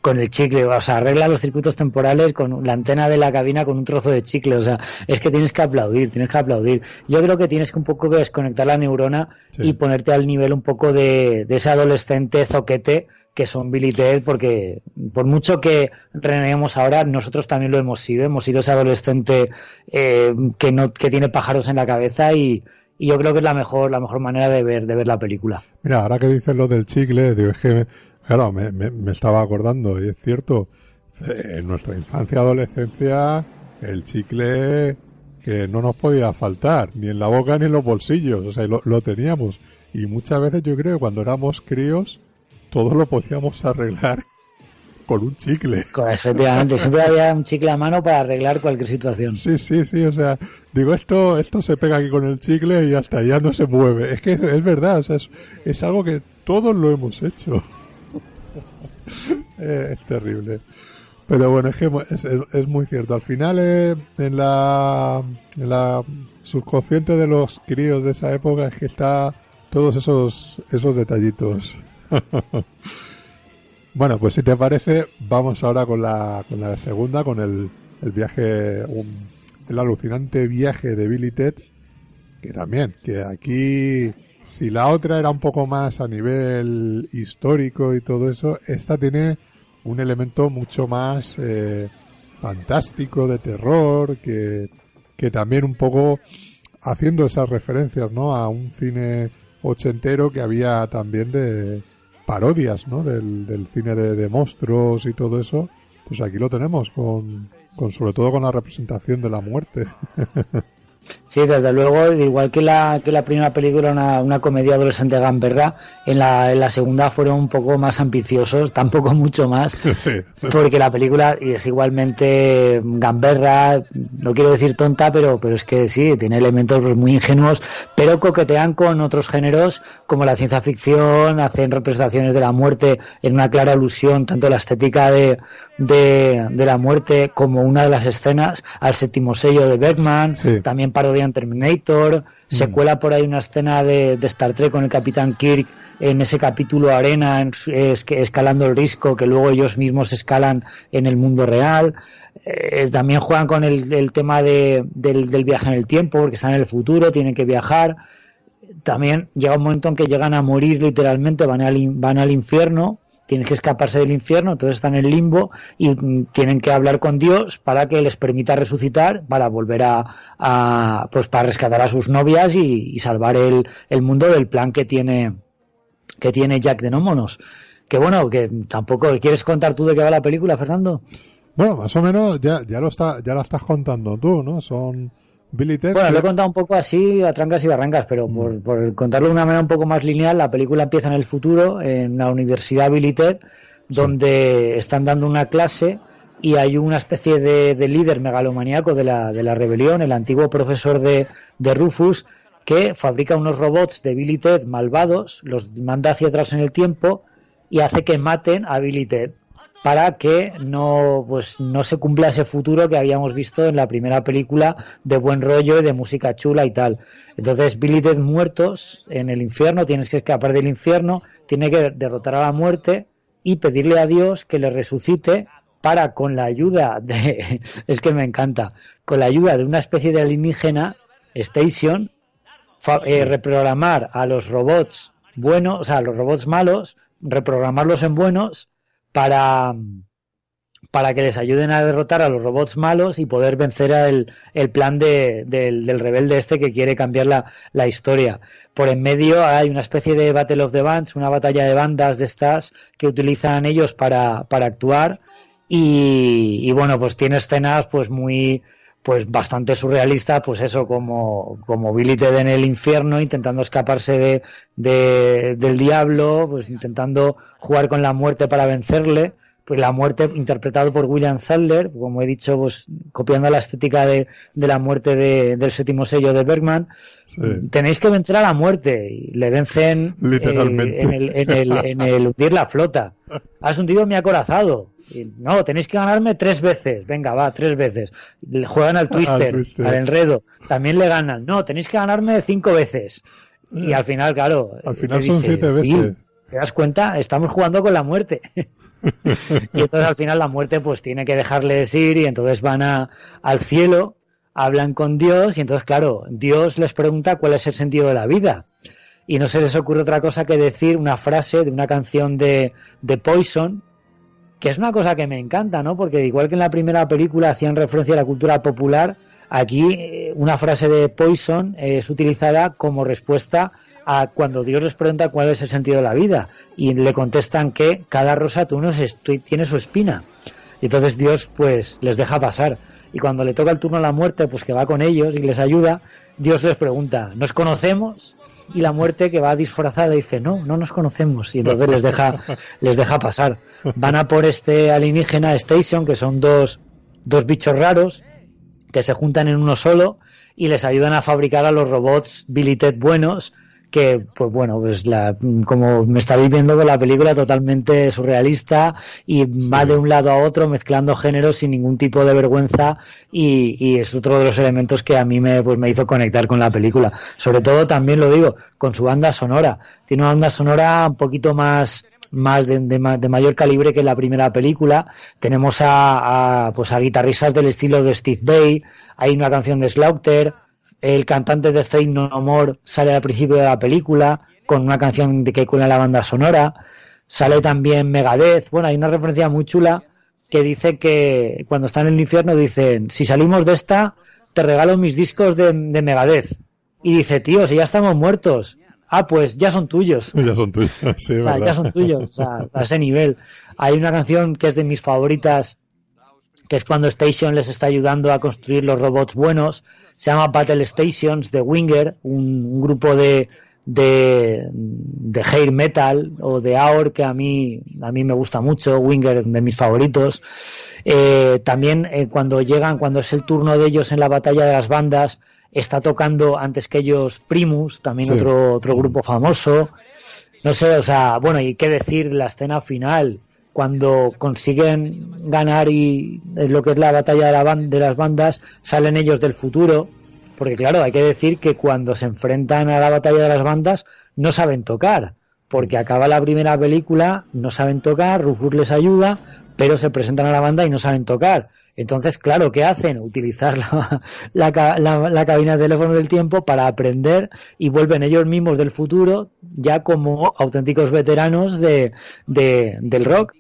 con el chicle, o sea, arreglan los circuitos temporales con la antena de la cabina con un trozo de chicle, o sea, es que tienes que aplaudir. Yo creo que tienes que un poco que desconectar la neurona y ponerte al nivel un poco de ese adolescente zoquete que son Bill y Ted, porque por mucho que reneguemos ahora, nosotros también lo hemos sido ese adolescente que tiene pájaros en la cabeza y yo creo que es la mejor manera de ver la película. Mira, ahora que dices lo del chicle, digo, es que, claro, me estaba acordando, y es cierto, en nuestra infancia, adolescencia, el chicle que no nos podía faltar, ni en la boca ni en los bolsillos, o sea, lo teníamos, y muchas veces yo creo que cuando éramos críos, todo lo podíamos arreglar con un chicle. Efectivamente, siempre había un chicle a mano para arreglar cualquier situación. Sí, o sea, digo, esto se pega aquí con el chicle y hasta ya no se mueve. Es que es verdad, o sea, es algo que todos lo hemos hecho. Es terrible. Pero bueno, es que es muy cierto. Al final, en la subconsciente de los críos de esa época es que está todos esos detallitos. Bueno, pues si te parece, vamos ahora con la segunda, con el viaje, el alucinante viaje de Bill y Ted, que también, que aquí, si la otra era un poco más a nivel histórico y todo eso, esta tiene un elemento mucho más fantástico, de terror, que también un poco haciendo esas referencias, ¿no? A un cine ochentero que había también de parodias, ¿no? Del cine de monstruos y todo eso, pues aquí lo tenemos con sobre todo con la representación de la muerte. Sí, desde luego, igual que la primera película, una comedia adolescente gamberra, en la segunda fueron un poco más ambiciosos, tampoco mucho más, sí. Porque la película es igualmente gamberra, no quiero decir tonta, pero es que sí, tiene elementos muy ingenuos, pero coquetean con otros géneros como la ciencia ficción, hacen representaciones de la muerte en una clara alusión tanto a la estética de la muerte como una de las escenas al séptimo sello de Bergman, sí. También parodian salía en Terminator, se cuela por ahí una escena de Star Trek con el Capitán Kirk en ese capítulo Arena, escalando el risco, que luego ellos mismos escalan en el mundo real. También juegan con el tema del viaje en el tiempo, porque están en el futuro, tienen que viajar. También llega un momento en que llegan a morir literalmente, van al infierno, tienen que escaparse del infierno, entonces están en el limbo y tienen que hablar con Dios para que les permita resucitar, para volver pues para rescatar a sus novias y salvar el mundo del plan que tiene Jack de Nómonos. Que bueno, que tampoco... ¿Quieres contar tú de qué va la película, Fernando? Bueno, más o menos ya la estás contando tú, ¿no? Son Billy Ted... Bueno, lo he contado un poco así a trancas y barrancas, pero por contarlo de una manera un poco más lineal, la película empieza en el futuro, en la Universidad Billy Ted, donde están dando una clase y hay una especie de líder megalomaníaco de la rebelión, el antiguo profesor de Rufus, que fabrica unos robots de Billy Ted malvados, los manda hacia atrás en el tiempo y hace que maten a Billy Ted para que no se cumpla ese futuro que habíamos visto en la primera película de buen rollo y de música chula y tal. Entonces Billy Ted muertos en el infierno, tienes que escapar del infierno, tiene que derrotar a la muerte y pedirle a Dios que le resucite para, con la ayuda de... es que me encanta, con la ayuda de una especie de alienígena, Station, reprogramar a los robots buenos, o sea, a los robots malos, reprogramarlos en buenos para que les ayuden a derrotar a los robots malos y poder vencer el plan del rebelde este que quiere cambiar la historia. Por en medio hay una especie de Battle of the Bands, una batalla de bandas de estas que utilizan ellos para actuar y bueno, pues tiene escenas pues muy... pues bastante surrealista, pues eso, como Billy Ted en el infierno, intentando escaparse del diablo, pues intentando jugar con la muerte para vencerle, pues la muerte interpretado por William Sadler, como he dicho, pues copiando la estética de la muerte del séptimo sello de Bergman. Sí. Tenéis que vencer a la muerte, y le vencen literalmente en el hundir la flota. Has hundido mi acorazado. Y, no, tenéis que ganarme 3 veces. Venga, va, 3 veces. Le juegan al twister, al enredo. También le ganan. No, tenéis que ganarme 5 veces. Y al final, claro. Al final son 7 veces. ¿Te das cuenta? Estamos jugando con la muerte. Y entonces al final la muerte pues tiene que dejarles ir y entonces van al cielo, hablan con Dios y entonces claro, Dios les pregunta cuál es el sentido de la vida. Y no se les ocurre otra cosa que decir una frase de una canción de Poison, que es una cosa que me encanta, ¿no? Porque igual que en la primera película hacían referencia a la cultura popular, aquí una frase de Poison es utilizada como respuesta a cuando Dios les pregunta cuál es el sentido de la vida y le contestan que cada rosa tiene su espina. Y entonces Dios pues les deja pasar. Y cuando le toca el turno a la muerte, pues que va con ellos y les ayuda, Dios les pregunta, ¿nos conocemos? Y la muerte, que va disfrazada, dice, no nos conocemos. Y entonces les deja pasar. Van a por este alienígena Station, que son dos bichos raros que se juntan en uno solo y les ayudan a fabricar a los robots Billy Ted buenos, que pues bueno, pues como me estáis viendo con la película totalmente surrealista y va de un lado a otro mezclando géneros sin ningún tipo de vergüenza y es otro de los elementos que a mí me hizo conectar con la película. Sobre todo, también lo digo, con su banda sonora. Tiene una banda sonora un poquito más de mayor calibre que la primera película. Tenemos a guitarristas del estilo de Steve Vai, hay una canción de Slaughter. El cantante de Faith No More sale al principio de la película con una canción que cuela la banda sonora. Sale también Megadeth. Bueno, hay una referencia muy chula que dice que cuando están en el infierno dicen, si salimos de esta te regalo mis discos de Megadeth. Y dice, tío, si ya estamos muertos. Ah, pues ya son tuyos. Ya son tuyos, sí, o sea, ya son tuyos, o sea, a ese nivel. Hay una canción que es de mis favoritas, que es cuando Station les está ayudando a construir los robots buenos. Se llama Battle Stations de Winger, un grupo de hair metal o de AOR que a mí me gusta mucho. Winger, de mis favoritos. También cuando es el turno de ellos en la batalla de las bandas, está tocando antes que ellos Primus, también sí. otro grupo famoso. No sé, o sea, bueno, y qué decir la escena final, cuando consiguen ganar y lo que es la batalla de las bandas, salen ellos del futuro porque claro, hay que decir que cuando se enfrentan a la batalla de las bandas no saben tocar, porque acaba la primera película, no saben tocar, Rufus les ayuda, pero se presentan a la banda y no saben tocar. Entonces, claro, ¿qué hacen? Utilizar la cabina de teléfono del tiempo para aprender, y vuelven ellos mismos del futuro ya como auténticos veteranos del rock.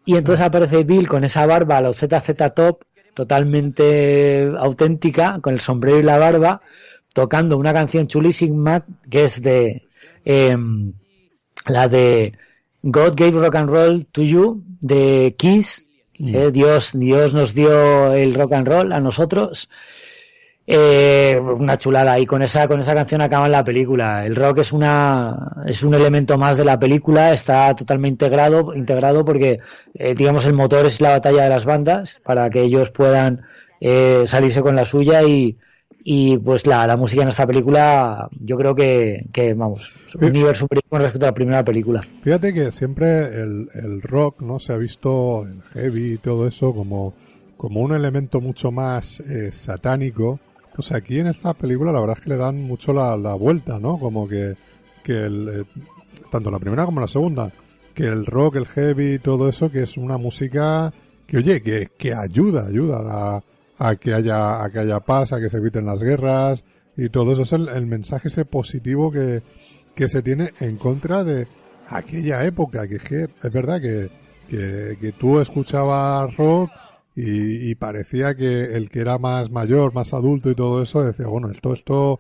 Y entonces aparece Bill con esa barba, los ZZ Top, totalmente auténtica, con el sombrero y la barba, tocando una canción chulísima que es la de God Gave Rock and Roll to You, de Kiss. Dios nos dio el rock and roll a nosotros. Una chulada, y con esa canción acaba la película. El rock es un elemento más de la película, está totalmente integrado porque digamos el motor es la batalla de las bandas para que ellos puedan salirse con la suya, y pues la música en esta película yo creo que vamos, un nivel superior con respecto a la primera película. Fíjate que siempre el rock, ¿no?, se ha visto, el heavy y todo eso, como un elemento mucho más satánico. Pues aquí en esta película la verdad es que le dan mucho la vuelta, ¿no? Como que tanto la primera como la segunda, que el rock, el heavy y todo eso, que es una música que, oye, que ayuda a que haya paz, a que se eviten las guerras y todo eso. Es el mensaje ese positivo que se tiene en contra de aquella época, que es verdad que tú escuchabas rock y parecía que el que era más mayor, más adulto y todo eso decía, bueno, esto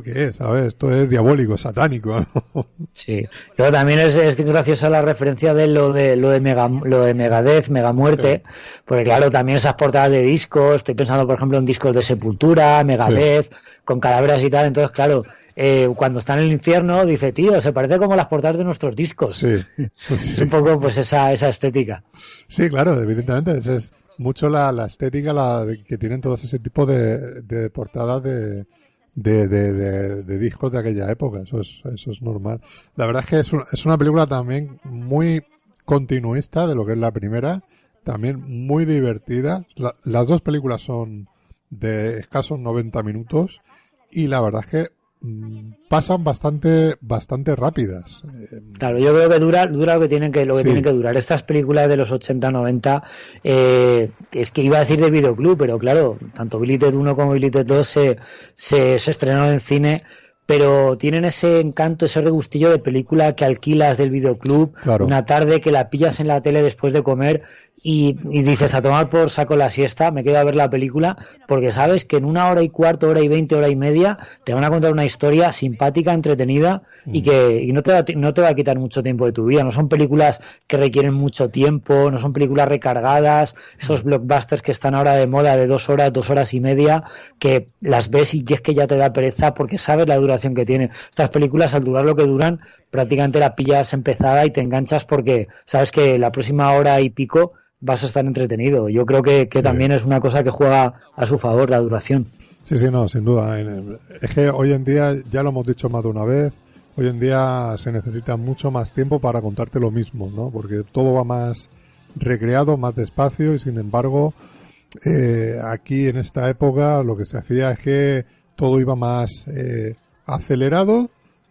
¿qué es? ¿Sabes? Esto es diabólico, satánico, ¿no? Sí. Luego también es graciosa la referencia de lo de Megadeth, Megamuerte, sí. Porque claro, también esas portadas de discos, estoy pensando por ejemplo en discos de Sepultura, Megadeth, sí, con calaveras y tal, entonces claro, cuando está en el infierno dice, tío, se parece como las portadas de nuestros discos. Sí. Es un poco pues esa estética. Sí, claro, evidentemente, es mucho la estética que tienen todos ese tipo de portadas de discos de aquella época. Eso es normal. La verdad es que es una película también muy continuista de lo que es la primera, también muy divertida. Las dos películas son de escasos 90 minutos y la verdad es que pasan bastante rápidas. Claro, yo creo que dura lo que tienen que Sí. tienen que durar. Estas películas de los 80-90, es que iba a decir de videoclub, pero claro, tanto Billy Ted 1 como Billy Ted 2 se estrenaron en cine, pero tienen ese encanto, ese regustillo de película que alquilas del videoclub, Claro. una tarde que la pillas en la tele después de comer y dices, a tomar por saco la siesta, me quedo a ver la película, porque sabes que en 1 hora y cuarto, hora y 20, hora y media te van a contar una historia simpática, entretenida y no te va a quitar mucho tiempo de tu vida. No son películas que requieren mucho tiempo, no son películas recargadas, esos blockbusters que están ahora de moda de 2 horas, 2 horas y media, que las ves y es que ya te da pereza porque sabes la duración que tienen. Estas películas, al durar lo que duran, prácticamente la pillas empezada y te enganchas porque sabes que la próxima hora y pico vas a estar entretenido. Yo creo que también es una cosa que juega a su favor, la duración. Sí, no, sin duda. Es que hoy en día, ya lo hemos dicho más de una vez, hoy en día se necesita mucho más tiempo para contarte lo mismo, ¿no? Porque todo va más recreado, más despacio, y sin embargo, aquí en esta época lo que se hacía es que todo iba más acelerado,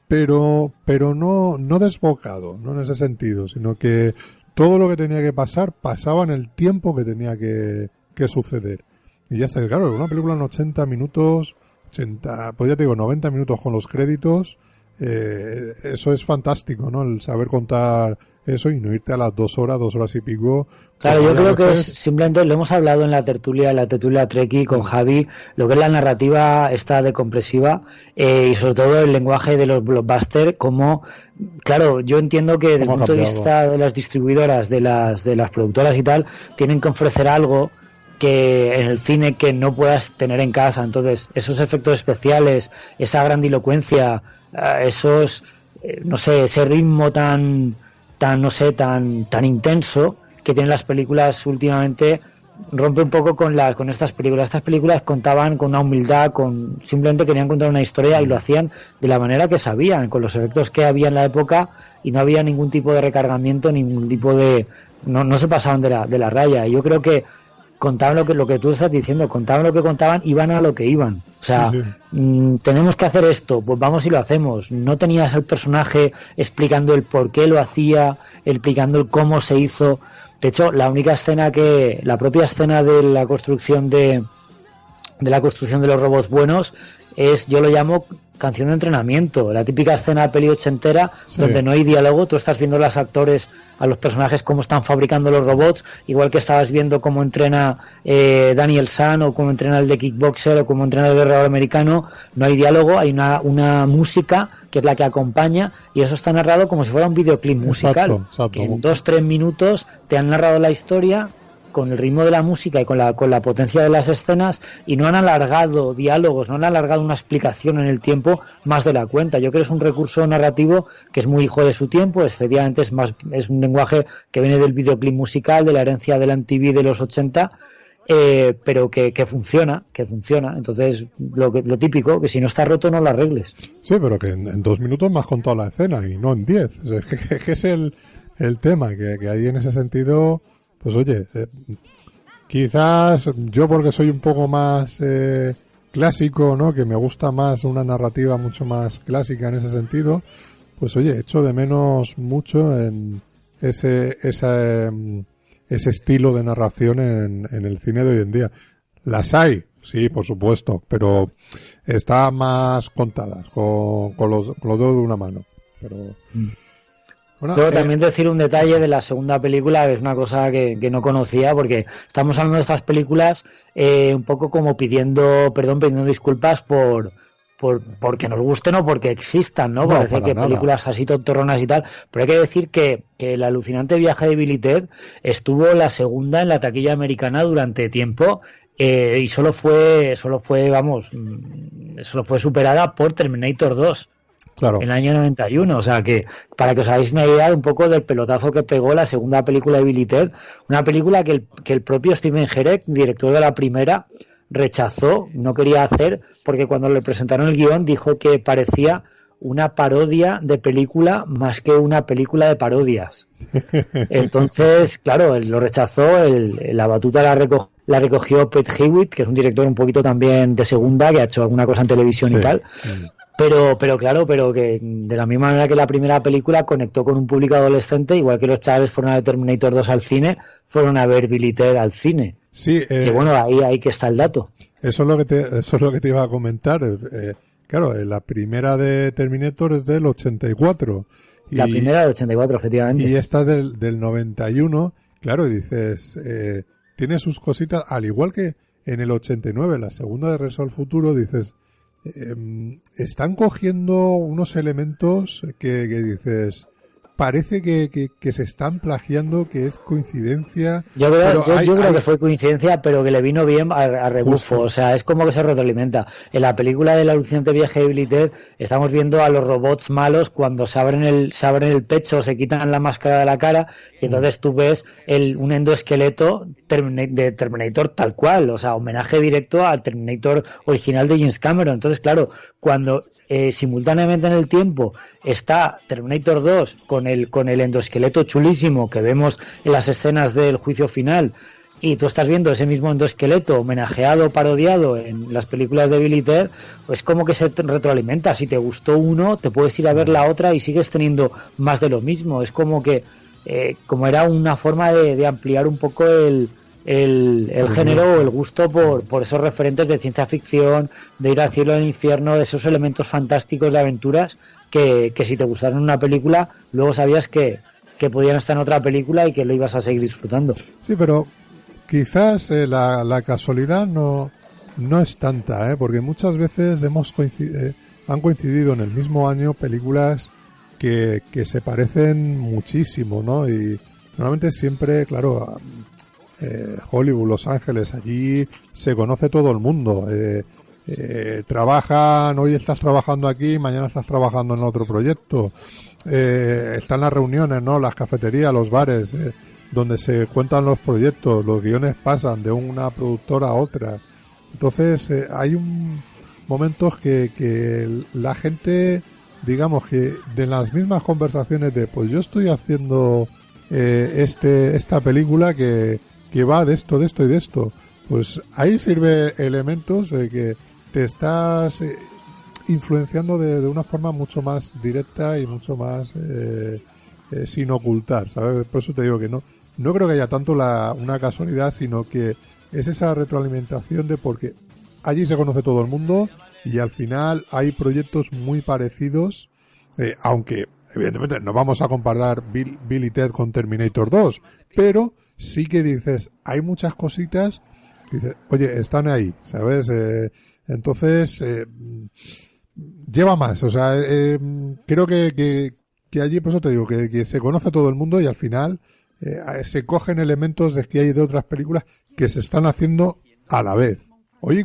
pero no desbocado, no en ese sentido, sino que todo lo que tenía que pasar pasaba en el tiempo que tenía que suceder. Y ya está, claro, una película en 80 minutos, pues ya te digo, 90 minutos con los créditos, eso es fantástico, ¿no? El saber contar eso y no irte a las 2 horas y pico. Claro, yo creo que es simplemente, lo hemos hablado en la tertulia Treki con Javi, lo que es la narrativa esta decompresiva, y sobre todo el lenguaje de los blockbusters, como, claro, yo entiendo que desde el punto de vista de las distribuidoras, de las productoras y tal, tienen que ofrecer algo que en el cine que no puedas tener en casa. Entonces, esos efectos especiales, esa grandilocuencia, esos, no sé, ese ritmo tan intenso que tienen las películas últimamente, rompe un poco con estas películas. Estas películas contaban con una humildad, simplemente querían contar una historia y lo hacían de la manera que sabían, con los efectos que había en la época, y no había ningún tipo de recargamiento, ningún tipo de... No se pasaban de la raya. Y yo creo que contaban lo que tú estás diciendo, contaban lo que contaban, iban a lo que iban. O sea, tenemos que hacer esto, pues vamos y lo hacemos. No tenías al personaje explicando el por qué lo hacía, explicando el cómo se hizo. De hecho, la propia escena de la construcción de los robots buenos yo lo llamo canción de entrenamiento, la típica escena de peli ochentera donde no hay diálogo, tú estás viendo a los actores, a los personajes cómo están fabricando los robots, igual que estabas viendo cómo entrena Daniel San o cómo entrena el de Kickboxer o cómo entrena el guerrero americano. No hay diálogo, hay una música que es la que acompaña y eso está narrado como si fuera un videoclip musical, exacto. Que en 2-3 minutos te han narrado la historia con el ritmo de la música y con la potencia de las escenas, y no han alargado diálogos, no han alargado una explicación en el tiempo más de la cuenta. Yo creo que es un recurso narrativo que es muy hijo de su tiempo, efectivamente es un lenguaje que viene del videoclip musical, de la herencia de la MTV de los 80, pero que funciona. Entonces, lo típico, que si no está roto no lo arregles. Sí, pero que en 2 minutos me has contado la escena y no en 10. Que es el tema, que ahí en ese sentido... Pues oye, quizás yo porque soy un poco más clásico, ¿no? Que me gusta más una narrativa mucho más clásica en ese sentido, pues oye, echo de menos mucho en ese estilo de narración en el cine de hoy en día. Las hay, sí, por supuesto, pero están más contadas con los dedos de una mano. Pero... Bueno, Luego también decir un detalle de la segunda película, que es una cosa que no conocía, porque estamos hablando de estas películas un poco como pidiendo disculpas porque nos gusten o porque existan, ¿no? Parece que nada. Películas así tontorronas y tal, pero hay que decir que el alucinante viaje de Billy Ted estuvo la segunda en la taquilla americana durante tiempo, y solo fue superada por Terminator 2. Claro. En el año 91, o sea que para que os hagáis una idea un poco del pelotazo que pegó la segunda película de Billy Ted, una película que el propio Steven Herek, director de la primera, rechazó, no quería hacer, porque cuando le presentaron el guión dijo que parecía una parodia de película más que una película de parodias. Entonces, claro, él lo rechazó, la batuta la recogió Pete Hewitt, que es un director un poquito también de segunda, que ha hecho alguna cosa en televisión y tal. Pero que de la misma manera que la primera película conectó con un público adolescente, igual que los chavales fueron a ver Terminator 2 al cine, fueron a ver Billy Ted al cine. Sí, que bueno, ahí que está el dato. Eso es lo que te iba a comentar. Claro, la primera de Terminator es del 84. La primera del 84, efectivamente. Y esta del 91, claro, y dices, tiene sus cositas, al igual que en el 89, la segunda de Regreso al Futuro, dices... están cogiendo unos elementos que dices, parece que se están plagiando, que es coincidencia. Yo creo que fue coincidencia, pero que le vino bien a rebufo. Justo. O sea, es como que se retroalimenta. En la película del alucinante viaje de Billy Ted estamos viendo a los robots malos cuando se abren el pecho, se quitan la máscara de la cara, y entonces tú ves un endoesqueleto de Terminator tal cual. O sea, homenaje directo al Terminator original de James Cameron. Entonces, claro, cuando simultáneamente en el tiempo está Terminator 2 con el endoesqueleto chulísimo que vemos en las escenas del juicio final, y tú estás viendo ese mismo endoesqueleto homenajeado, parodiado en las películas de Billy Ted, pues como que se retroalimenta. Si te gustó uno, te puedes ir a ver la otra y sigues teniendo más de lo mismo. Es como que como era una forma de ampliar un poco el género o el gusto por esos referentes de ciencia ficción, de ir al cielo y al infierno, de esos elementos fantásticos de aventuras que si te gustaron una película, luego sabías que podían estar en otra película y que lo ibas a seguir disfrutando. Sí, pero quizás la casualidad no es tanta, porque muchas veces han coincidido en el mismo año películas que se parecen muchísimo, ¿no? Y normalmente siempre, claro, Hollywood, Los Ángeles, allí se conoce todo el mundo. Trabajan, hoy estás trabajando aquí, mañana estás trabajando en otro proyecto. Están las reuniones, ¿no? Las cafeterías, los bares, donde se cuentan los proyectos, los guiones pasan de una productora a otra. Entonces, hay momentos que la gente, digamos que de las mismas conversaciones pues yo estoy haciendo esta película que que va de esto y de esto. Pues ahí sirve elementos de que te estás influenciando de una forma mucho más directa y mucho más sin ocultar, ¿sabes? Por eso te digo que no creo que haya tanto una casualidad, sino que es esa retroalimentación de porque allí se conoce todo el mundo y al final hay proyectos muy parecidos, aunque evidentemente no vamos a comparar Bill y Ted con Terminator 2, pero sí que dices, hay muchas cositas, dices, oye, están ahí, ¿sabes? Entonces, lleva más, o sea, creo que allí, por eso te digo, que se conoce a todo el mundo y al final se cogen elementos de que hay de otras películas que se están haciendo a la vez. Hoy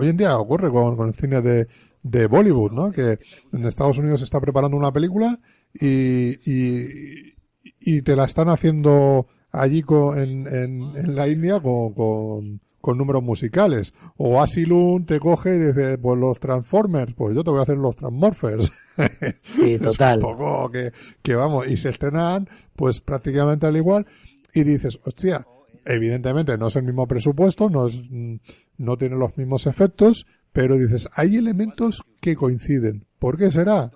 en día ocurre con el cine de Bollywood, ¿no? Que en Estados Unidos se está preparando una película y te la están haciendo allí en la India con números musicales. O Asilun te coge y dice, pues los Transformers, pues yo te voy a hacer los Transmorphers. Sí, total. Es un poco que vamos, y se estrenan pues prácticamente al igual y dices, hostia, evidentemente no es el mismo presupuesto, no tiene los mismos efectos, pero dices, hay elementos que coinciden. ¿Por qué será?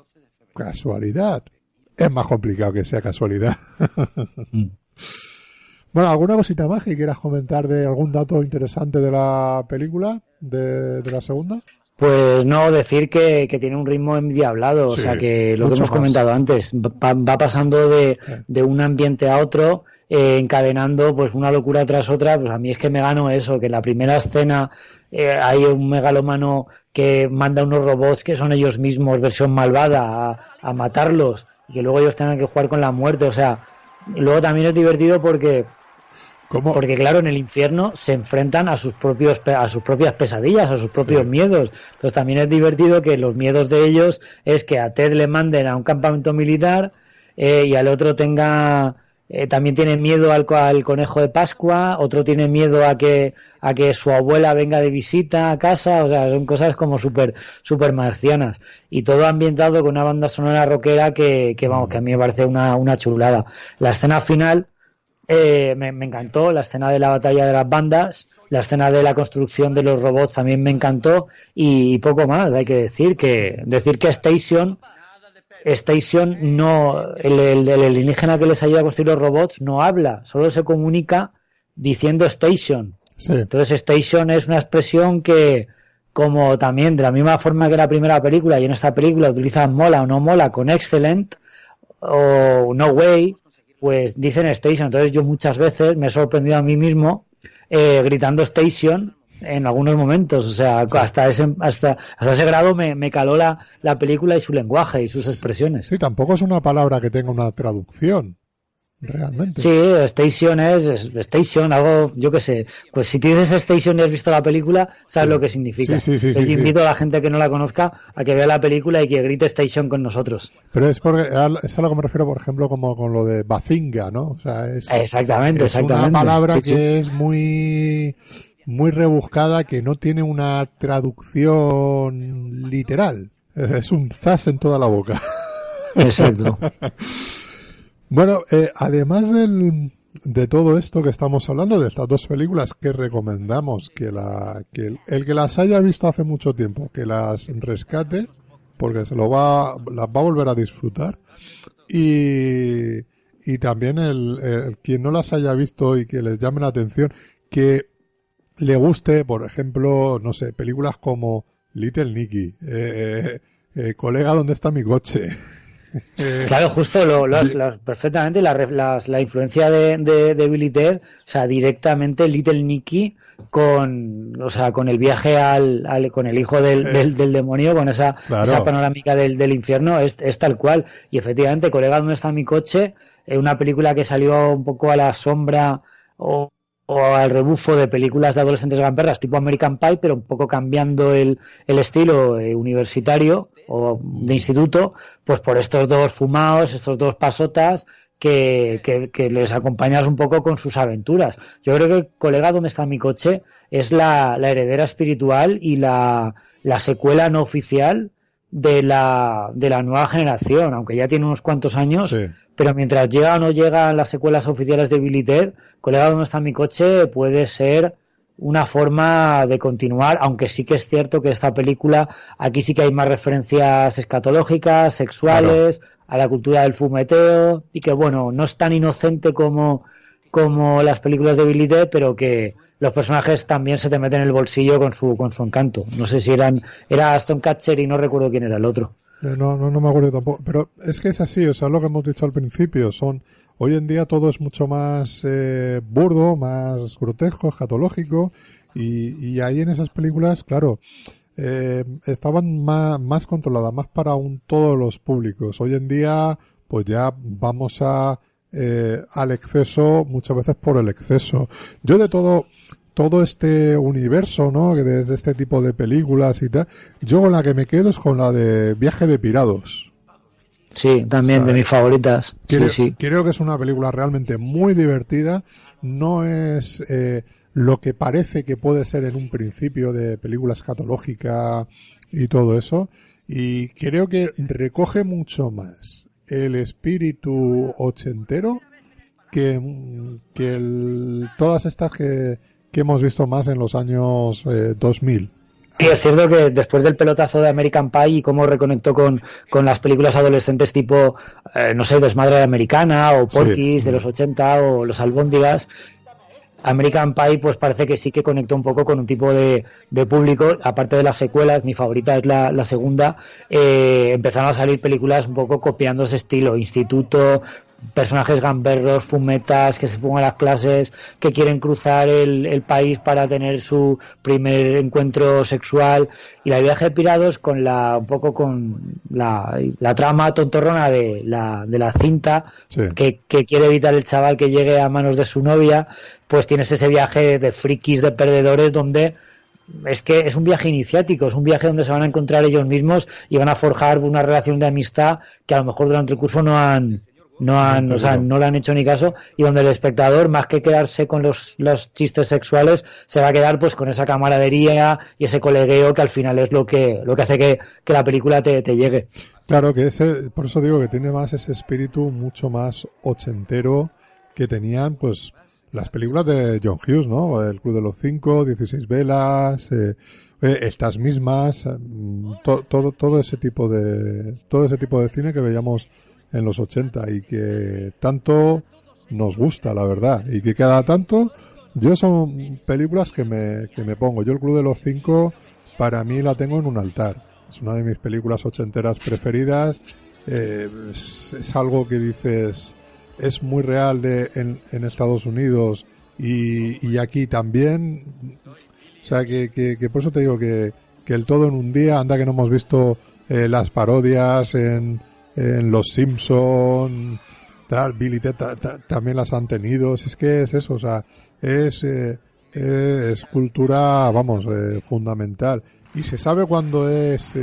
Casualidad. Es más complicado que sea casualidad. Bueno, ¿alguna cosita más que quieras comentar de algún dato interesante de la película, de la segunda? Pues no, decir que tiene un ritmo endiablado, Sí, o sea que lo que hemos mucho más. comentado antes, va pasando de un ambiente a otro, encadenando pues una locura tras otra. Pues a mí es que me gano eso, que en la primera escena hay un megalómano que manda unos robots que son ellos mismos, versión malvada, a matarlos, y que luego ellos tengan que jugar con la muerte, o sea, luego también es divertido porque claro, en el infierno se enfrentan a sus propias pesadillas, a sus propios miedos. Entonces también es divertido que los miedos de ellos es que a Ted le manden a un campamento militar y al otro también tiene miedo al conejo de Pascua, otro tiene miedo a que su abuela venga de visita a casa, o sea, son cosas como súper marcianas. Y todo ambientado con una banda sonora rockera que a mí me parece una chulada. La escena final me encantó, la escena de la batalla de las bandas, la escena de la construcción de los robots también me encantó y poco más. Hay que decir que Station no, el alienígena que les ayuda a construir los robots no habla, solo se comunica diciendo Station. Sí. Entonces Station es una expresión que, como también de la misma forma que la primera película, y en esta película utilizan mola o no mola con excellent o no way, pues dicen Station. Entonces yo muchas veces me he sorprendido a mí mismo gritando Station en algunos momentos, o sea, hasta ese grado me caló la película y su lenguaje y sus expresiones. Sí, tampoco es una palabra que tenga una traducción, realmente. Sí, Station es Station, algo, yo qué sé, pues si tienes Station y has visto la película, sabes lo que significa. Sí, yo invito a la gente que no la conozca a que vea la película y que grite Station con nosotros. Pero es a lo que me refiero, por ejemplo, como con lo de Bazinga, ¿no? O sea, Exactamente. Una palabra que es muy rebuscada, que no tiene una traducción literal. Es un zas en toda la boca. Exacto. Bueno, además de todo esto que estamos hablando, de estas dos películas que recomendamos, el que las haya visto hace mucho tiempo, que las rescate, porque las va a volver a disfrutar, y también el quien no las haya visto y que les llame la atención, que le guste, por ejemplo, no sé, películas como Little Nicky, Colega, ¿dónde está mi coche? Claro, justo perfectamente la influencia de Bill y Ted, o sea, directamente Little Nicky con el viaje con el hijo del demonio, con esa panorámica del infierno, es tal cual. Y efectivamente, Colega, ¿dónde está mi coche? Una película que salió un poco a la sombra o al rebufo de películas de adolescentes gamberras tipo American Pie, pero un poco cambiando el estilo universitario o de instituto, pues por estos dos fumaos, estos dos pasotas que les acompañas un poco con sus aventuras. Yo creo que Colega, ¿dónde está mi coche? Es la heredera espiritual y la secuela no oficial de la nueva generación, aunque ya tiene unos cuantos años, Sí. pero mientras llega o no llegan las secuelas oficiales de Bill y Ted, Colega, ¿dónde está mi coche? Puede ser una forma de continuar, aunque sí que es cierto que esta película, aquí sí que hay más referencias escatológicas, sexuales, claro, a la cultura del fumeteo, y que bueno, no es tan inocente como las películas de Bill y Ted, pero que los personajes también se te meten en el bolsillo con su encanto. No sé si era Aston Kutcher y no recuerdo quién era el otro. No me acuerdo tampoco, pero es que es así, o sea, lo que hemos dicho al principio, hoy en día todo es mucho más burdo, más grotesco, escatológico, y ahí en esas películas, claro, estaban más controladas, más para todos los públicos. Hoy en día, pues ya vamos al exceso, muchas veces por el exceso. Yo de todo este universo, ¿no? Que desde este tipo de películas y tal, yo con la que me quedo es con la de Viaje de Pirados. Sí, también, o sea, de mis favoritas. Creo que es una película realmente muy divertida. No es lo que parece que puede ser en un principio de película escatológica y todo eso. Y creo que recoge mucho más el espíritu ochentero que todas estas que hemos visto más en los años 2000. Y es cierto que después del pelotazo de American Pie y cómo reconectó con las películas adolescentes tipo, no sé, Desmadre Americana o Porky's de los 80 o Los Albóndigas, American Pie pues parece que sí que conectó un poco con un tipo de público, aparte de las secuelas, mi favorita es la segunda, empezaron a salir películas un poco copiando ese estilo, instituto, personajes gamberros, fumetas, que se fugan a las clases, que quieren cruzar el país para tener su primer encuentro sexual, y la Viaje de Pirados con un poco con la trama tontorrona de la cinta, sí, que quiere evitar el chaval que llegue a manos de su novia, pues tienes ese viaje de frikis, de perdedores, donde es que es un viaje iniciático, es un viaje donde se van a encontrar ellos mismos y van a forjar una relación de amistad que a lo mejor durante el curso no le han hecho ni caso, y donde el espectador, más que quedarse con los chistes sexuales, se va a quedar pues con esa camaradería y ese colegueo que al final es lo que hace que la película te llegue. Claro, que por eso digo que tiene más ese espíritu mucho más ochentero que tenían pues las películas de John Hughes, ¿no? El Club de los Cinco, 16 velas, estas mismas, todo ese tipo de cine que veíamos en los 80 y que tanto nos gusta, la verdad, y que cada tanto yo son películas que me pongo. Yo el Club de los Cinco para mí la tengo en un altar, es una de mis películas ochenteras preferidas, es algo que dices es muy real en Estados Unidos y aquí también, o sea que por eso te digo que el todo en un día, anda que no hemos visto las parodias en Los Simpson, tal, Bill y Ted también las han tenido, es que es eso, o sea, es cultura, vamos, fundamental, y se sabe cuando es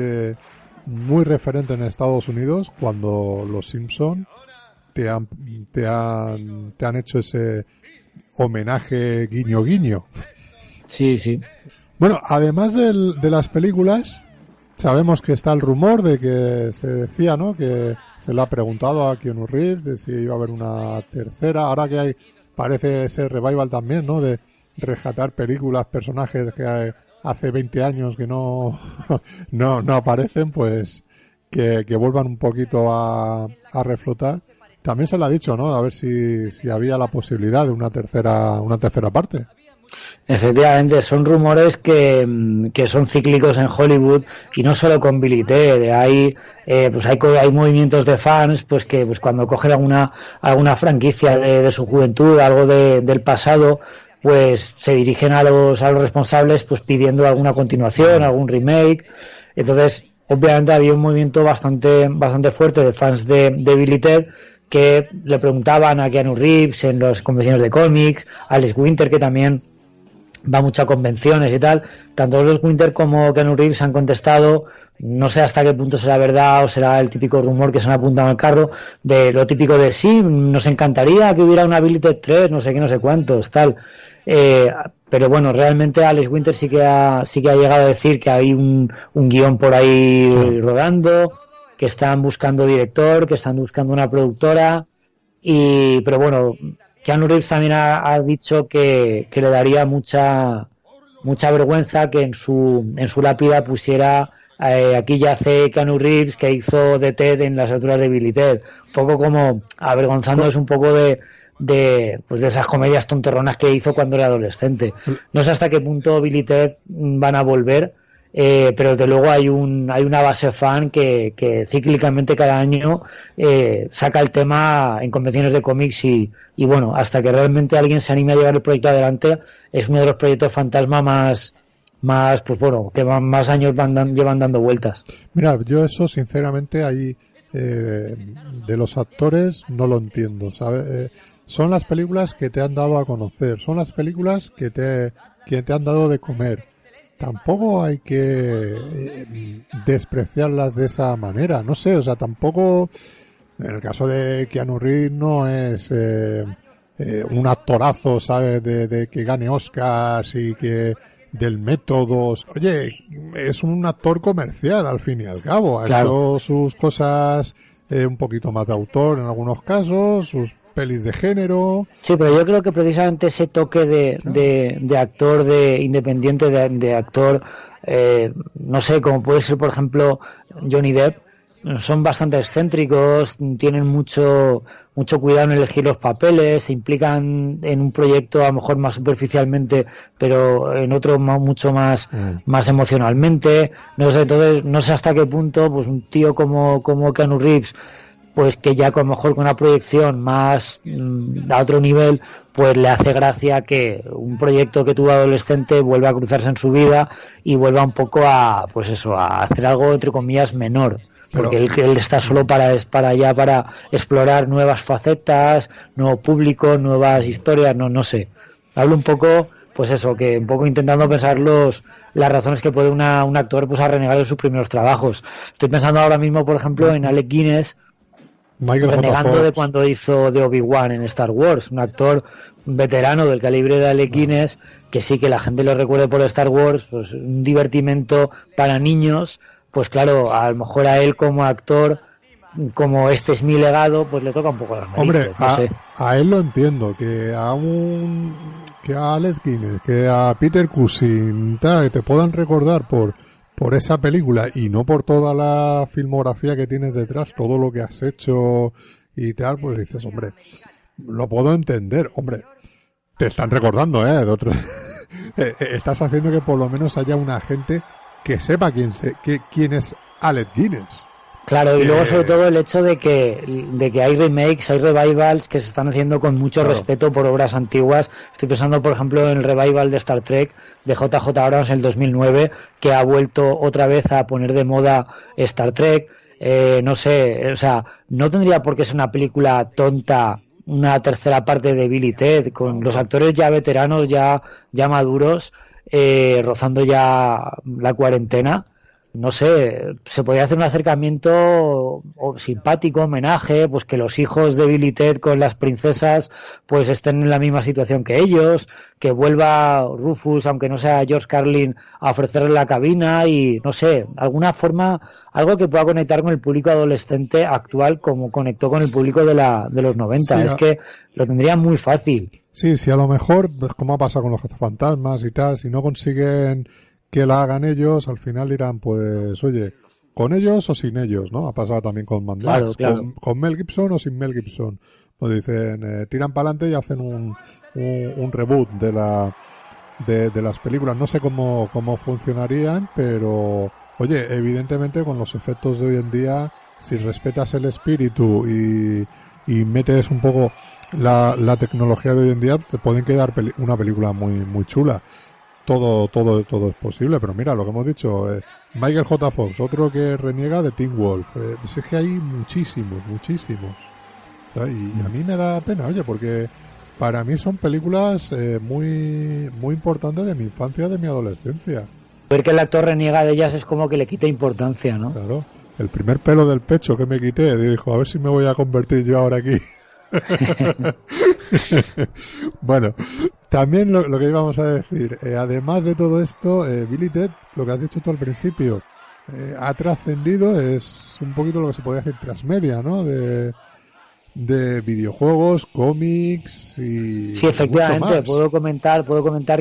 muy referente en Estados Unidos, cuando Los Simpson te han hecho ese homenaje guiño guiño. Sí, sí. Bueno, además de las películas, sabemos que está el rumor de que se decía, ¿no? Que se le ha preguntado a Keanu Reeves de si iba a haber una tercera. Ahora que parece ese revival también, ¿no? De rescatar películas, personajes que hace 20 años que no aparecen, pues que vuelvan un poquito a reflotar. También se le ha dicho, ¿no? A ver si había la posibilidad de una tercera parte. Efectivamente, son rumores que son cíclicos en Hollywood, y no solo con Bill y Ted. Hay movimientos de fans pues que pues cuando cogen alguna franquicia de su juventud, algo del pasado, pues se dirigen a los responsables pues pidiendo alguna continuación, algún remake. Entonces, obviamente había un movimiento bastante fuerte de fans de Bill y Ted, que le preguntaban a Keanu Reeves en las convenciones de cómics, a Alex Winter, que también va mucho a convenciones y tal. Tanto Alex Winter como Keanu Reeves han contestado, no sé hasta qué punto será verdad o será el típico rumor que se han apuntado al carro, de lo típico de sí, nos encantaría que hubiera una Bill y Ted 3, no sé qué, no sé cuántos, tal. Pero bueno, realmente Alex Winter sí que ha llegado a decir que hay un guión por ahí rodando, que están buscando director, que están buscando una productora, pero bueno, Keanu Reeves también ha dicho que le daría mucha vergüenza que en su lápida pusiera aquí yace Keanu Reeves, que hizo de Ted en Las aventuras de Billy Ted, un poco como avergonzándose un poco de esas comedias tontorronas que hizo cuando era adolescente. No sé hasta qué punto Billy Ted van a volver, pero desde luego hay una base fan que cíclicamente cada año saca el tema en convenciones de cómics y bueno, hasta que realmente alguien se anime a llevar el proyecto adelante, es uno de los proyectos fantasma más pues bueno, que más años llevan dando vueltas. Mira, yo eso sinceramente ahí de los actores no lo entiendo, ¿sabes? Son las películas que te han dado a conocer, son las películas que te han dado de comer. Tampoco hay que despreciarlas de esa manera, no sé, o sea, tampoco, en el caso de Keanu Reeves no es un actorazo, ¿sabes? De que gane Oscars y que del método. Oye, es un actor comercial al fin y al cabo, ha hecho sus cosas un poquito más de autor en algunos casos, sus pelis de género. Sí, pero yo creo que precisamente ese toque de actor, de independiente, de actor, no sé, como puede ser por ejemplo Johnny Depp, son bastante excéntricos, tienen mucho cuidado en elegir los papeles, se implican en un proyecto a lo mejor más superficialmente, pero en otro mucho más emocionalmente. No sé, entonces no sé hasta qué punto pues un tío como Keanu Reeves, pues que ya a lo mejor con una proyección más a otro nivel, pues le hace gracia que un proyecto que tuvo adolescente vuelva a cruzarse en su vida y vuelva un poco a hacer algo entre comillas menor. Porque él está solo para explorar nuevas facetas, nuevo público, nuevas historias, no sé. Hablo un poco, pues eso, que un poco intentando pensar las razones que puede un actor pues a renegar de sus primeros trabajos. Estoy pensando ahora mismo, por ejemplo, en Alec Guinness, renegando de cuando hizo de Obi-Wan en Star Wars, un actor veterano del calibre de Alec Guinness, que sí que la gente lo recuerde por Star Wars, pues un divertimento para niños. Pues claro, a lo mejor a él como actor, como este es mi legado, pues le toca un poco las narices. Hombre, no sé. A él lo entiendo, que a Alex Guinness, que a Peter Cushing, que te puedan recordar por esa película y no por toda la filmografía que tienes detrás, todo lo que has hecho y tal, pues dices, hombre, lo puedo entender, hombre, te están recordando, de otro. Estás haciendo que por lo menos haya una gente que sepa quién es Alec Guinness. Claro, y luego sobre todo el hecho de que hay remakes, hay revivals que se están haciendo con mucho respeto por obras antiguas. Estoy pensando, por ejemplo, en el revival de Star Trek de J.J. Abrams en el 2009, que ha vuelto otra vez a poner de moda Star Trek. No sé, o sea, no tendría por qué ser una película tonta una tercera parte de Bill y Ted, con los actores ya veteranos, ya maduros, rozando ya la cuarentena. No sé, se podría hacer un acercamiento simpático, homenaje, pues que los hijos de Bill y Ted con las princesas pues estén en la misma situación que ellos, que vuelva Rufus, aunque no sea George Carlin, a ofrecerle la cabina y, no sé, alguna forma, algo que pueda conectar con el público adolescente actual como conectó con el público de los 90. Sí, es que lo tendría muy fácil. Sí, a lo mejor, pues como ha pasado con los Cazafantasmas y tal, si no consiguen que la hagan ellos, al final dirán, pues, oye, con ellos o sin ellos, ¿no? Ha pasado también con Mandela, claro. Con Mel Gibson o sin Mel Gibson. Pues dicen, tiran para adelante y hacen un reboot de las películas. No sé cómo funcionarían, pero, oye, evidentemente con los efectos de hoy en día, si respetas el espíritu y metes un poco la tecnología de hoy en día, te pueden quedar una película muy, muy chula. Todo es posible, pero mira lo que hemos dicho, Michael J. Fox, otro que reniega de Teen Wolf, es que hay muchísimos, ¿sabes? Y a mí me da pena, oye, porque para mí son películas muy muy importantes de mi infancia, de mi adolescencia. Ver que el actor reniega de ellas es como que le quita importancia, ¿no? Claro, el primer pelo del pecho que me quité, dijo, a ver si me voy a convertir yo ahora aquí. Bueno, también lo que íbamos a decir, además de todo esto, Billy Ted, lo que has dicho tú al principio, ha trascendido, es un poquito lo que se podría decir transmedia, ¿no? De videojuegos, cómics y sí, efectivamente, puedo comentar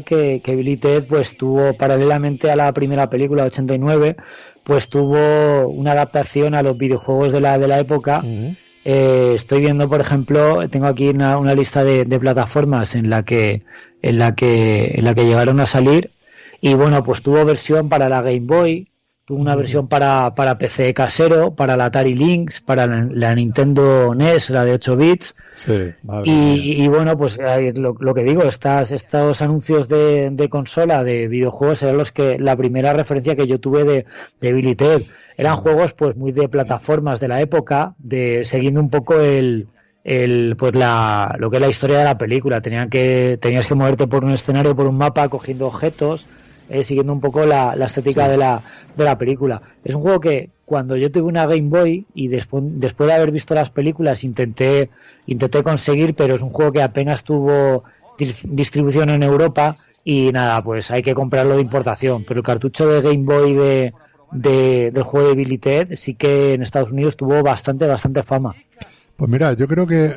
que Billy Ted pues tuvo, paralelamente a la primera película 89, pues tuvo una adaptación a los videojuegos de la época. Uh-huh. Estoy viendo, por ejemplo, tengo aquí una lista de plataformas en la que llegaron a salir, y bueno, pues tuvo versión para la Game Boy, tuvo una versión para PC casero, para la Atari Lynx, para la Nintendo NES, la de 8 bits. Sí, y bueno, pues lo que digo, estos anuncios de consola, de videojuegos, eran la primera referencia que yo tuve de Billy Ted. Eran juegos pues muy de plataformas de la época, siguiendo un poco lo que es la historia de la película. Tenías que moverte por un escenario, por un mapa, cogiendo objetos, siguiendo un poco la estética de la película. Es un juego que cuando yo tuve una Game Boy y después de haber visto las películas intenté conseguir, pero es un juego que apenas tuvo distribución en Europa y nada, pues hay que comprarlo de importación. Pero el cartucho de Game Boy del juego de Billy Ted sí que en Estados Unidos tuvo bastante fama. Pues mira, yo creo que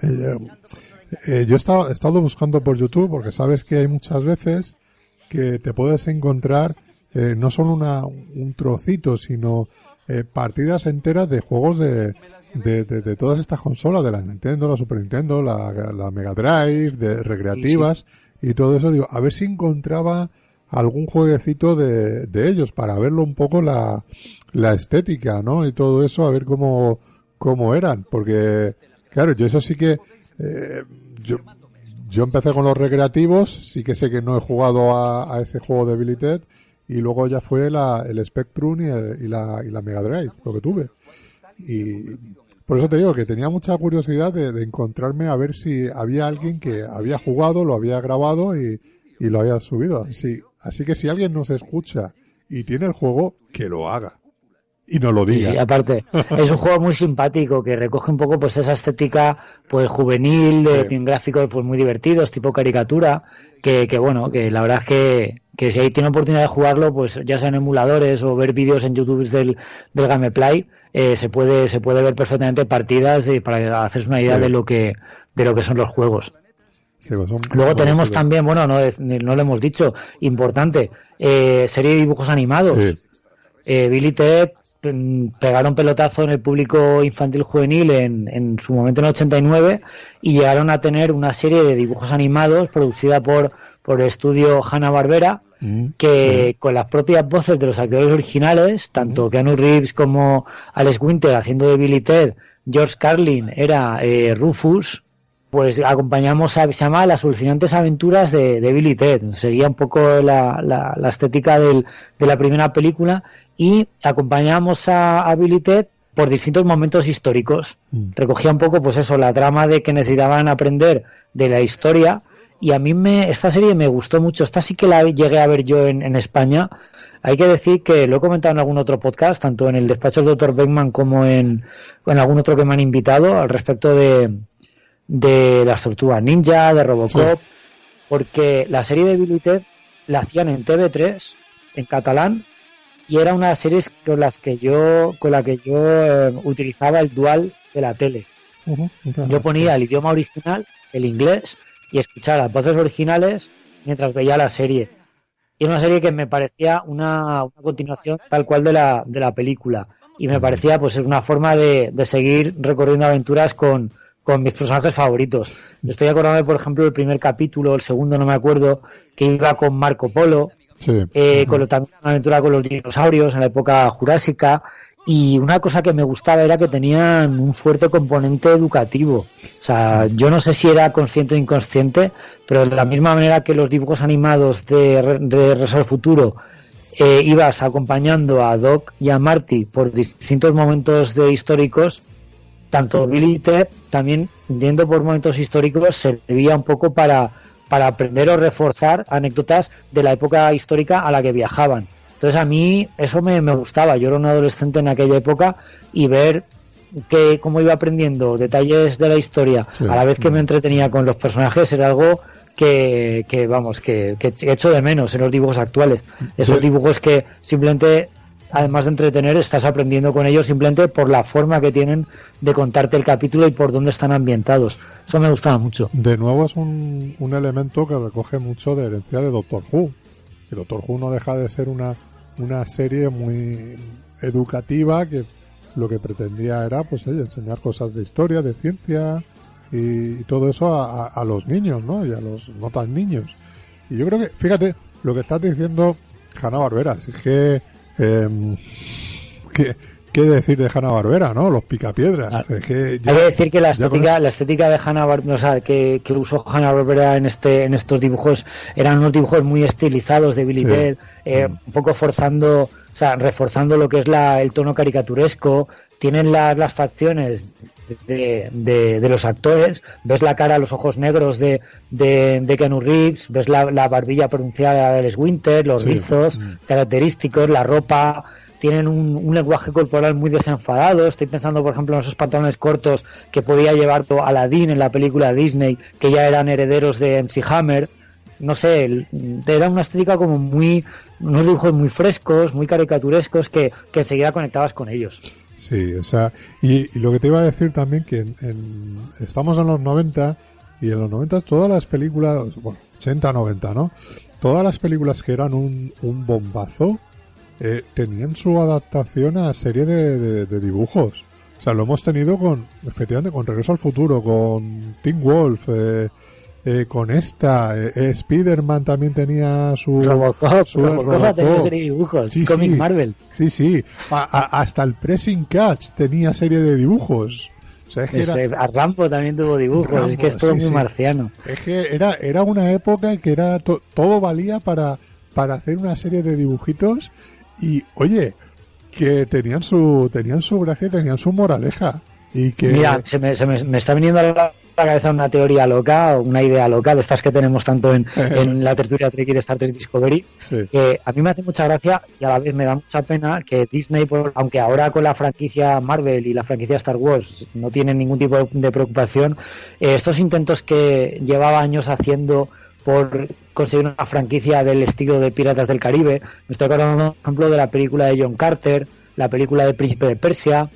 yo he estado buscando por YouTube, porque sabes que hay muchas veces que te puedes encontrar no solo un trocito, sino partidas enteras de juegos de todas estas consolas, de la Nintendo, la Super Nintendo, la Mega Drive, de recreativas, sí. Y todo eso. Digo, a ver si encontraba algún jueguecito de ellos para verlo un poco la estética, ¿no? Y todo eso, a ver cómo eran, porque claro, yo eso sí que yo empecé con los recreativos, sí que sé que no he jugado a ese juego de Billy Ted, y luego ya fue el Spectrum y la Mega Drive, lo que tuve. Y por eso te digo que tenía mucha curiosidad de encontrarme a ver si había alguien que había jugado, lo había grabado y lo había subido. Así que si alguien nos escucha y tiene el juego, que lo haga. Y no lo diga. Sí, aparte, es un juego muy simpático que recoge un poco pues esa estética pues juvenil, tiene gráficos pues muy divertidos, tipo caricatura, que bueno, que la verdad es que si ahí tiene oportunidad de jugarlo, pues ya sean emuladores o ver vídeos en YouTube del Gameplay, se puede ver perfectamente partidas para hacerse una idea de lo que son los juegos. Sí, pues luego tenemos también, bueno, no lo hemos dicho, importante, serie de dibujos animados. Sí. Billy Ted pegaron pelotazo en el público infantil juvenil en su momento en el 89 y llegaron a tener una serie de dibujos animados producida por el estudio Hanna-Barbera, que con las propias voces de los actores originales, tanto Keanu Reeves como Alex Winter haciendo de Billy Ted, George Carlin era Rufus, pues acompañamos se llama Las alucinantes aventuras de Billy Ted. Seguía un poco la estética de la primera película y acompañamos a Billy Ted por distintos momentos históricos. Recogía un poco pues eso, la trama de que necesitaban aprender de la historia, y a mí esta serie me gustó mucho. Esta sí que la llegué a ver yo en España. Hay que decir que lo he comentado en algún otro podcast, tanto en el despacho del Dr. Beckman como en algún otro que me han invitado al respecto de las Tortugas Ninja, de Robocop, sí. Porque la serie de Billy Ted la hacían en TV3 en catalán, y era una serie con la que yo utilizaba el dual de la tele. Yo ponía el idioma original, el inglés, y escuchaba las voces originales mientras veía la serie. Y era una serie que me parecía una continuación tal cual de la película, y me parecía pues una forma de seguir recorriendo aventuras con mis personajes favoritos. Estoy acordándome, por ejemplo, del primer capítulo, el segundo no me acuerdo, que iba con Marco Polo, sí. También una aventura con los dinosaurios en la época jurásica, y una cosa que me gustaba era que tenían un fuerte componente educativo. O sea, yo no sé si era consciente o inconsciente, pero de la misma manera que los dibujos animados de Regreso al Futuro ibas acompañando a Doc y a Marty por distintos momentos históricos, tanto Billy Ted, también yendo por momentos históricos, servía un poco para aprender o reforzar anécdotas de la época histórica a la que viajaban. Entonces a mí eso me gustaba. Yo era un adolescente en aquella época, y ver cómo iba aprendiendo detalles de la historia, a la vez que me entretenía con los personajes, era algo que echo de menos en los dibujos actuales. Esos dibujos que simplemente, además de entretener, estás aprendiendo con ellos simplemente por la forma que tienen de contarte el capítulo y por dónde están ambientados. Eso me gustaba mucho. De nuevo es un elemento que recoge mucho de herencia de Doctor Who. El Doctor Who no deja de ser una serie muy educativa que lo que pretendía era pues enseñar cosas de historia, de ciencia y todo eso a los niños, ¿no? Y a los no tan niños. Y yo creo que, fíjate, lo que estás diciendo Hanna-Barbera, es que ¿qué decir de Hanna-Barbera, no? Los picapiedras. Es que hay que decir que la estética de Hanna-Barbera, o sea, que usó Hanna-Barbera en estos dibujos, eran unos dibujos muy estilizados de Billy Ted, un poco reforzando lo que es el tono caricaturesco. Tienen las facciones de los actores, ves la cara, los ojos negros de Keanu Reeves, ves la barbilla pronunciada de Alex Winter, los rizos característicos, la ropa. Tienen un lenguaje corporal muy desenfadado. Estoy pensando, por ejemplo, en esos pantalones cortos que podía llevar Aladdin en la película Disney, que ya eran herederos de MC Hammer. No sé, era una estética como unos dibujos muy frescos, muy caricaturescos, que enseguida conectabas con ellos. Sí, o sea, y lo que te iba a decir también, que estamos en los 90, y en los 90 todas las películas, bueno, 80, 90, ¿no? Todas las películas que eran un bombazo, tenían su adaptación a serie de dibujos. O sea, lo hemos tenido efectivamente, con Regreso al Futuro, con Teen Wolf, con Spider-Man también tenía su... Robocop tenía serie de dibujos, sí, cómic Marvel. Sí. Hasta el Pressing Catch tenía serie de dibujos. O sea, es que Rambo también tuvo dibujos, Rambo, es que es todo muy marciano. Es que era una época que era todo valía para hacer una serie de dibujitos y, oye, que tenían su gracia, tenían su moraleja. Y que... Mira, me está viniendo a la cabeza una teoría loca, una idea loca, de estas que tenemos tanto en la tertulia Trek y de Star Trek Discovery, que a mí me hace mucha gracia y a la vez me da mucha pena que Disney, aunque ahora con la franquicia Marvel y la franquicia Star Wars no tienen ningún tipo de preocupación, estos intentos que llevaba años haciendo por conseguir una franquicia del estilo de Piratas del Caribe, me estoy acordando, por ejemplo, de la película de John Carter, la película de Príncipe de Persia,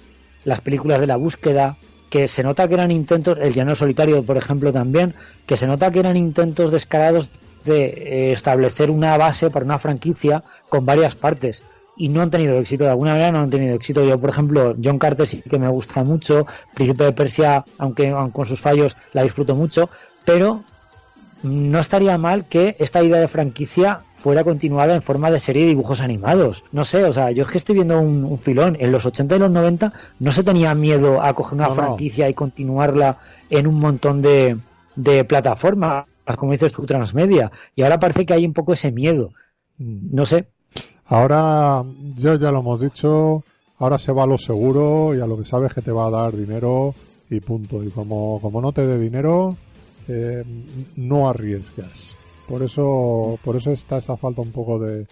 las películas de La Búsqueda, que se nota que eran intentos, El Llanero Solitario, por ejemplo, también, que se nota que eran intentos descarados de establecer una base para una franquicia con varias partes, y no han tenido éxito, de alguna manera no han tenido éxito. Yo, por ejemplo, John Carter sí que me gusta mucho, Príncipe de Persia, aunque con sus fallos, la disfruto mucho, pero no estaría mal que esta idea de franquicia fuera continuada en forma de serie de dibujos animados. No sé, o sea, yo es que estoy viendo un filón. En los 80 y los 90 no se tenía miedo a coger una franquicia y continuarla en un montón de plataformas, como dices tú, transmedia. Y ahora parece que hay un poco ese miedo. No sé. Ahora, ya lo hemos dicho, ahora se va a lo seguro y a lo que sabes que te va a dar dinero y punto. Y como no te dé dinero, no arriesgas. Por eso está esa falta un poco de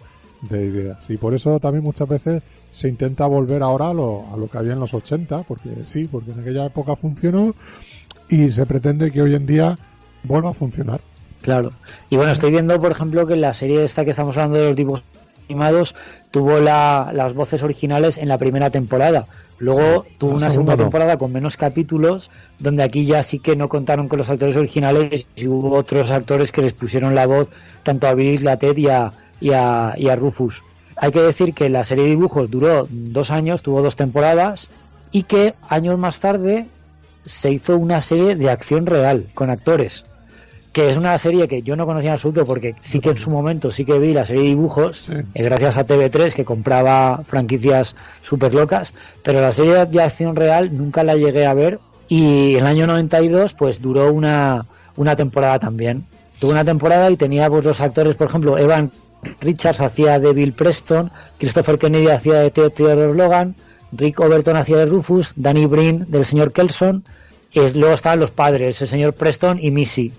ideas. Y por eso también muchas veces se intenta volver ahora a lo que había en los 80, porque en aquella época funcionó y se pretende que hoy en día vuelva a funcionar. Claro. Y bueno, estoy viendo, por ejemplo, que la serie esta que estamos hablando de los dibujos animados tuvo las voces originales en la primera temporada. Luego tuvo una segunda temporada con menos capítulos, donde aquí ya sí que no contaron con los actores originales y hubo otros actores que les pusieron la voz tanto a Billy Ted y a Rufus. Hay que decir que la serie de dibujos duró 2 años, tuvo 2 temporadas, y que años más tarde se hizo una serie de acción real con actores, que es una serie que yo no conocía en absoluto, porque sí que en su momento sí que vi la serie de dibujos, gracias a TV3, que compraba franquicias súper locas, pero la serie de acción real nunca la llegué a ver, y en el año 92 pues duró una temporada también. Tuvo una temporada y tenía pues los actores, por ejemplo, Evan Richards hacía de Bill Preston, Christopher Kennedy hacía de Theodore Logan, Rick Overton hacía de Rufus, Danny Breen del señor Kelson, y luego estaban los padres, el señor Preston y Missy.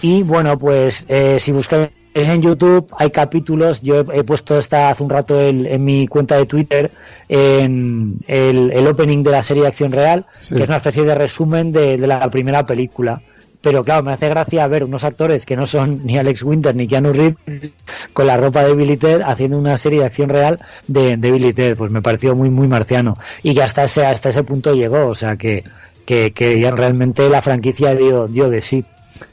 Y bueno, pues si buscáis Es en YouTube, hay capítulos. Yo he puesto hace un rato en mi cuenta de Twitter en el opening de la serie de acción real, sí, que es una especie de resumen de la primera película. Pero claro, me hace gracia ver unos actores que no son ni Alex Winter ni Keanu Reeves con la ropa de Bill y Ted haciendo una serie de acción real de Bill y Ted. Pues me pareció muy muy marciano, y que hasta ese punto llegó, o sea que ya realmente la franquicia dio de sí.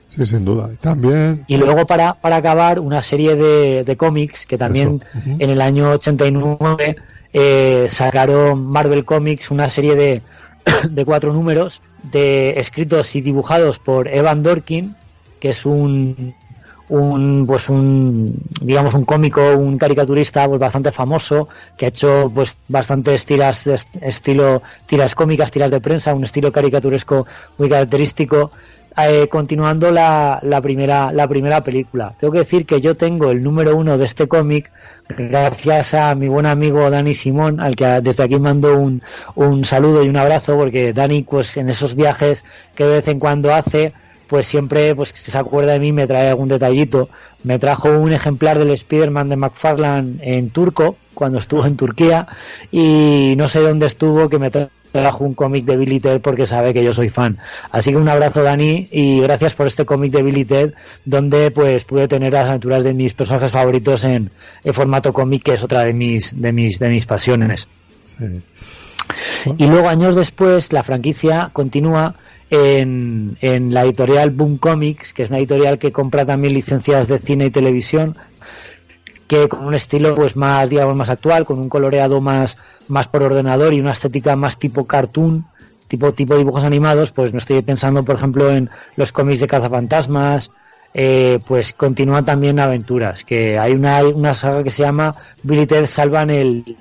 Sí, sin duda. También... Y luego para acabar, una serie de cómics que también en el año 89 sacaron Marvel Comics, una serie de 4 números escritos y dibujados por Evan Dorkin, que es un cómico, un caricaturista pues bastante famoso, que ha hecho pues bastantes tiras cómicas, tiras de prensa, un estilo caricaturesco muy característico. Continuando la primera película, tengo que decir que yo tengo el número 1 de este cómic gracias a mi buen amigo Dani Simón, al que desde aquí mando un saludo y un abrazo, porque Dani pues en esos viajes que de vez en cuando hace, pues siempre pues se acuerda de mí, me trae algún detallito. Me trajo un ejemplar del Spider-Man de McFarlane en turco, cuando estuvo en Turquía, y no sé dónde estuvo, que me trajo un cómic de Bill y Ted porque sabe que yo soy fan. Así que un abrazo, Dani, y gracias por este cómic de Bill y Ted, donde pues pude tener las aventuras de mis personajes favoritos en formato cómic, que es otra de mis pasiones. Sí. Bueno. Y luego, años después, la franquicia continúa en la editorial Boom Comics, que es una editorial que compra también licencias de cine y televisión, que con un estilo pues más, digamos, más actual, con un coloreado más por ordenador y una estética más tipo cartoon, tipo dibujos animados. Pues me estoy pensando, por ejemplo, en los cómics de Cazafantasmas. Pues continúan también aventuras, que hay una saga que se llama Bill y Ted salvan el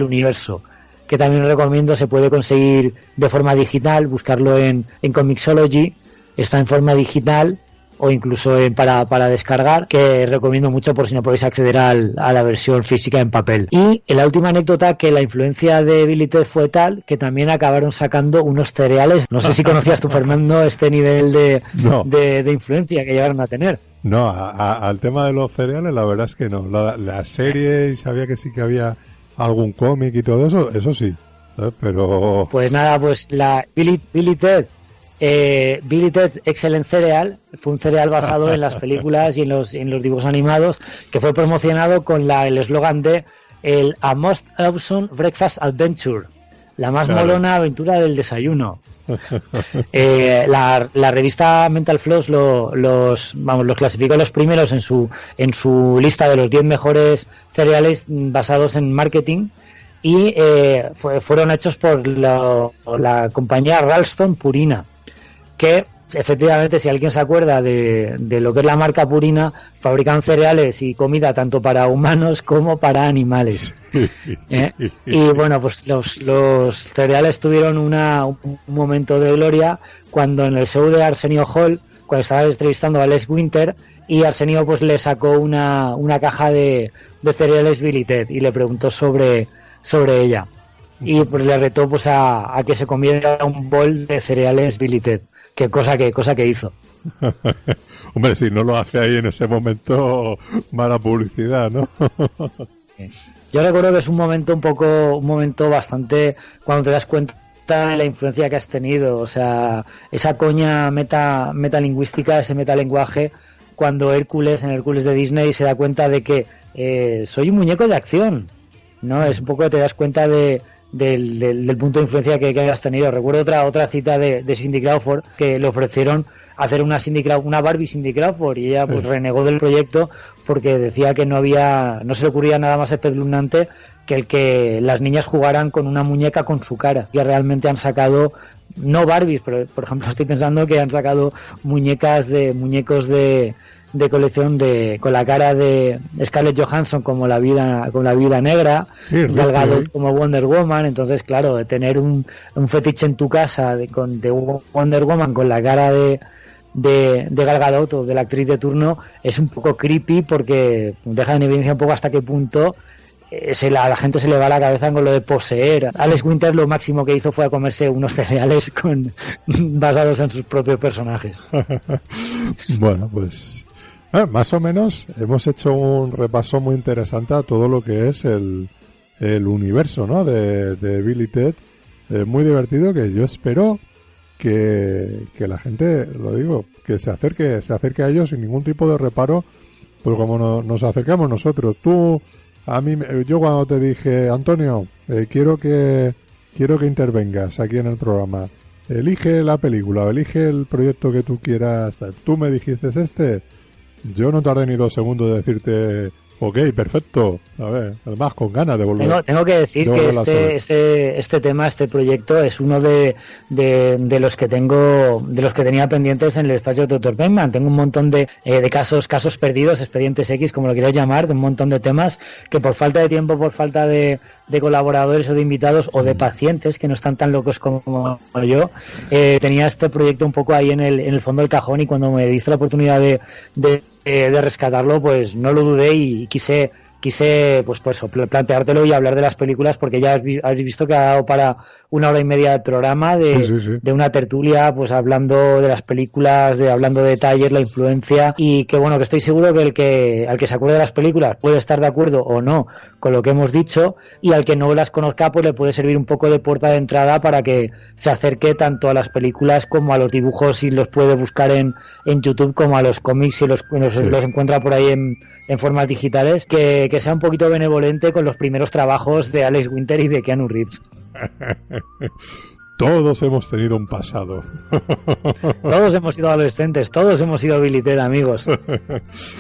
universo, que también recomiendo. Se puede conseguir de forma digital, buscarlo en Comixology, está en forma digital, o incluso para descargar, que recomiendo mucho por si no podéis acceder a la versión física en papel. Y la última anécdota, que la influencia de Bill y Ted fue tal que también acabaron sacando unos cereales. No sé si conocías tú, Fernando, este nivel de influencia que llegaron a tener. No, al tema de los cereales la verdad es que no. La serie, y sabía que sí que había algún cómic y todo eso sí, ¿sabes? Pero... Pues nada, pues la Bill y Ted Bill y Ted Excellent Cereal fue un cereal basado en las películas y en los dibujos animados, que fue promocionado con el eslogan de A Most Awesome Breakfast Adventure, la más molona aventura del desayuno. La revista Mental Floss los clasificó los primeros en su lista de los 10 mejores cereales basados en marketing, y fueron hechos por la compañía Ralston Purina, que efectivamente, si alguien se acuerda de lo que es la marca Purina, fabrican cereales y comida tanto para humanos como para animales. Y bueno, pues los cereales tuvieron un momento de gloria cuando en el show de Arsenio Hall, cuando estaba entrevistando a Alex Winter, y Arsenio pues le sacó una caja de cereales Bill y Ted y le preguntó sobre ella, y pues le retó pues a que se comiera un bol de cereales Bill y Ted. Qué cosa que hizo. Hombre, si no lo hace ahí en ese momento, mala publicidad, ¿no? Yo recuerdo que es un momento bastante, cuando te das cuenta de la influencia que has tenido, o sea, esa coña metalingüística, ese metalenguaje, cuando Hércules, en Hércules de Disney, se da cuenta de que soy un muñeco de acción, ¿no? Es un poco, te das cuenta del punto de influencia que hayas tenido. Recuerdo otra cita de Cindy Crawford, que le ofrecieron hacer una Barbie Cindy Crawford, y ella pues renegó del proyecto porque decía que no se le ocurría nada más espeluznante que el que las niñas jugaran con una muñeca con su cara. Y realmente han sacado, no Barbies, pero por ejemplo estoy pensando que han sacado muñecos de colección con la cara de Scarlett Johansson como la vida negra, Gal Gadot como Wonder Woman. Entonces, claro, tener un fetiche en tu casa de Wonder Woman con la cara de Gal Gadot o de la actriz de turno es un poco creepy, porque deja en evidencia un poco hasta qué punto a la gente se le va la cabeza con lo de poseer. Alex Winter lo máximo que hizo fue a comerse unos cereales basados en sus propios personajes. Bueno, pues Más o menos hemos hecho un repaso muy interesante a todo lo que es el universo, ¿no? de Bill y Ted. Muy divertido, que yo espero que la gente, lo digo, que se acerque a ellos sin ningún tipo de reparo, pues como nos acercamos nosotros. Yo cuando te dije, Antonio, quiero que intervengas aquí en el programa, elige la película, elige el proyecto que tú quieras, tú me dijiste yo no tardé ni 2 segundos de decirte, ok, perfecto, a ver, además con ganas de volver. Tengo que decir que este proyecto es uno de los que tenía pendientes en el despacho de Dr. Penman. Tengo un montón de casos perdidos, expedientes X, como lo quieras llamar, de un montón de temas que por falta de tiempo, por falta de colaboradores o de invitados o de pacientes que no están tan locos como yo, tenía este proyecto un poco ahí en el fondo del cajón, y cuando me diste la oportunidad de rescatarlo, pues no lo dudé y quise pues planteártelo y hablar de las películas, porque ya has visto que ha dado para 1 hora y media de programa de una tertulia, pues hablando de las películas, hablando de detalles, la influencia, y que bueno, que estoy seguro que al que se acuerde de las películas puede estar de acuerdo o no con lo que hemos dicho, y al que no las conozca pues le puede servir un poco de puerta de entrada para que se acerque tanto a las películas como a los dibujos, si los puede buscar en YouTube, como a los cómics, si los encuentra por ahí en formas digitales, que sea un poquito benevolente con los primeros trabajos de Alex Winter y de Keanu Reeves. Todos hemos tenido un pasado. Todos hemos sido adolescentes, todos hemos sido Bill y Ted, amigos.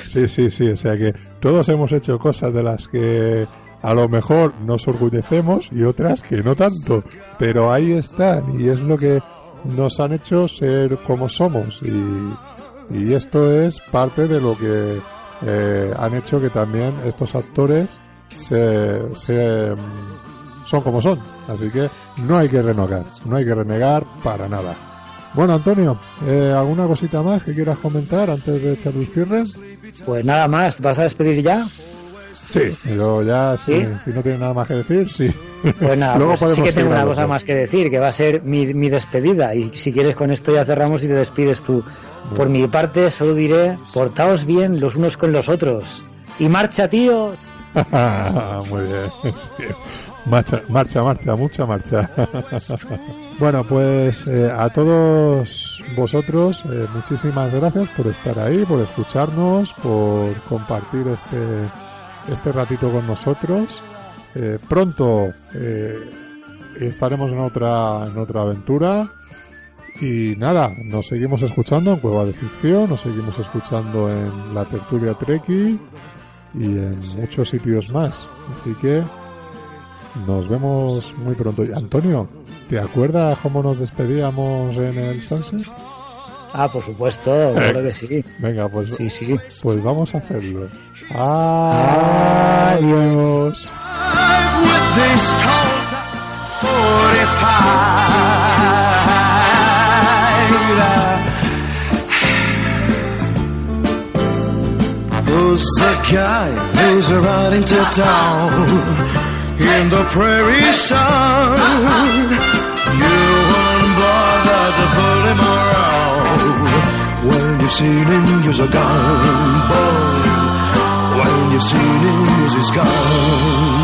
Sí, o sea que todos hemos hecho cosas de las que a lo mejor nos orgullecemos y otras que no tanto, pero ahí están, y es lo que nos han hecho ser como somos, y esto es parte de lo que han hecho que también estos actores son como son, así que no hay que renegar para nada. Bueno, Antonio, ¿alguna cosita más que quieras comentar antes de echar el cierre? Pues nada más, ¿vas a despedir ya? Sí, pero ya si no tienes nada más que decir, sí. Pues nada, pues sí que tengo una cosa más que decir, que va a ser mi despedida, y si quieres con esto ya cerramos y te despides tú. Por mi parte solo diré, portaos bien los unos con los otros. ¡Y marcha, tíos! Muy bien, sí. Marcha, mucha marcha. Bueno, pues a todos vosotros, muchísimas gracias por estar ahí, por escucharnos, por compartir este ratito con nosotros. Pronto estaremos en otra aventura, y nada, nos seguimos escuchando en Cueva de Ficción, nos seguimos escuchando en la tertulia Treki y en muchos sitios más, así que nos vemos muy pronto. Antonio, ¿te acuerdas cómo nos despedíamos en el Sunset? Por supuesto, claro que sí. Venga, pues sí. Pues vamos a hacerlo. Adiós. Who's the guy who's riding to town in the prairie sun? You won't bother to pull him around. When you've seen him, you're gone, boy. When you've seen him, he's gone.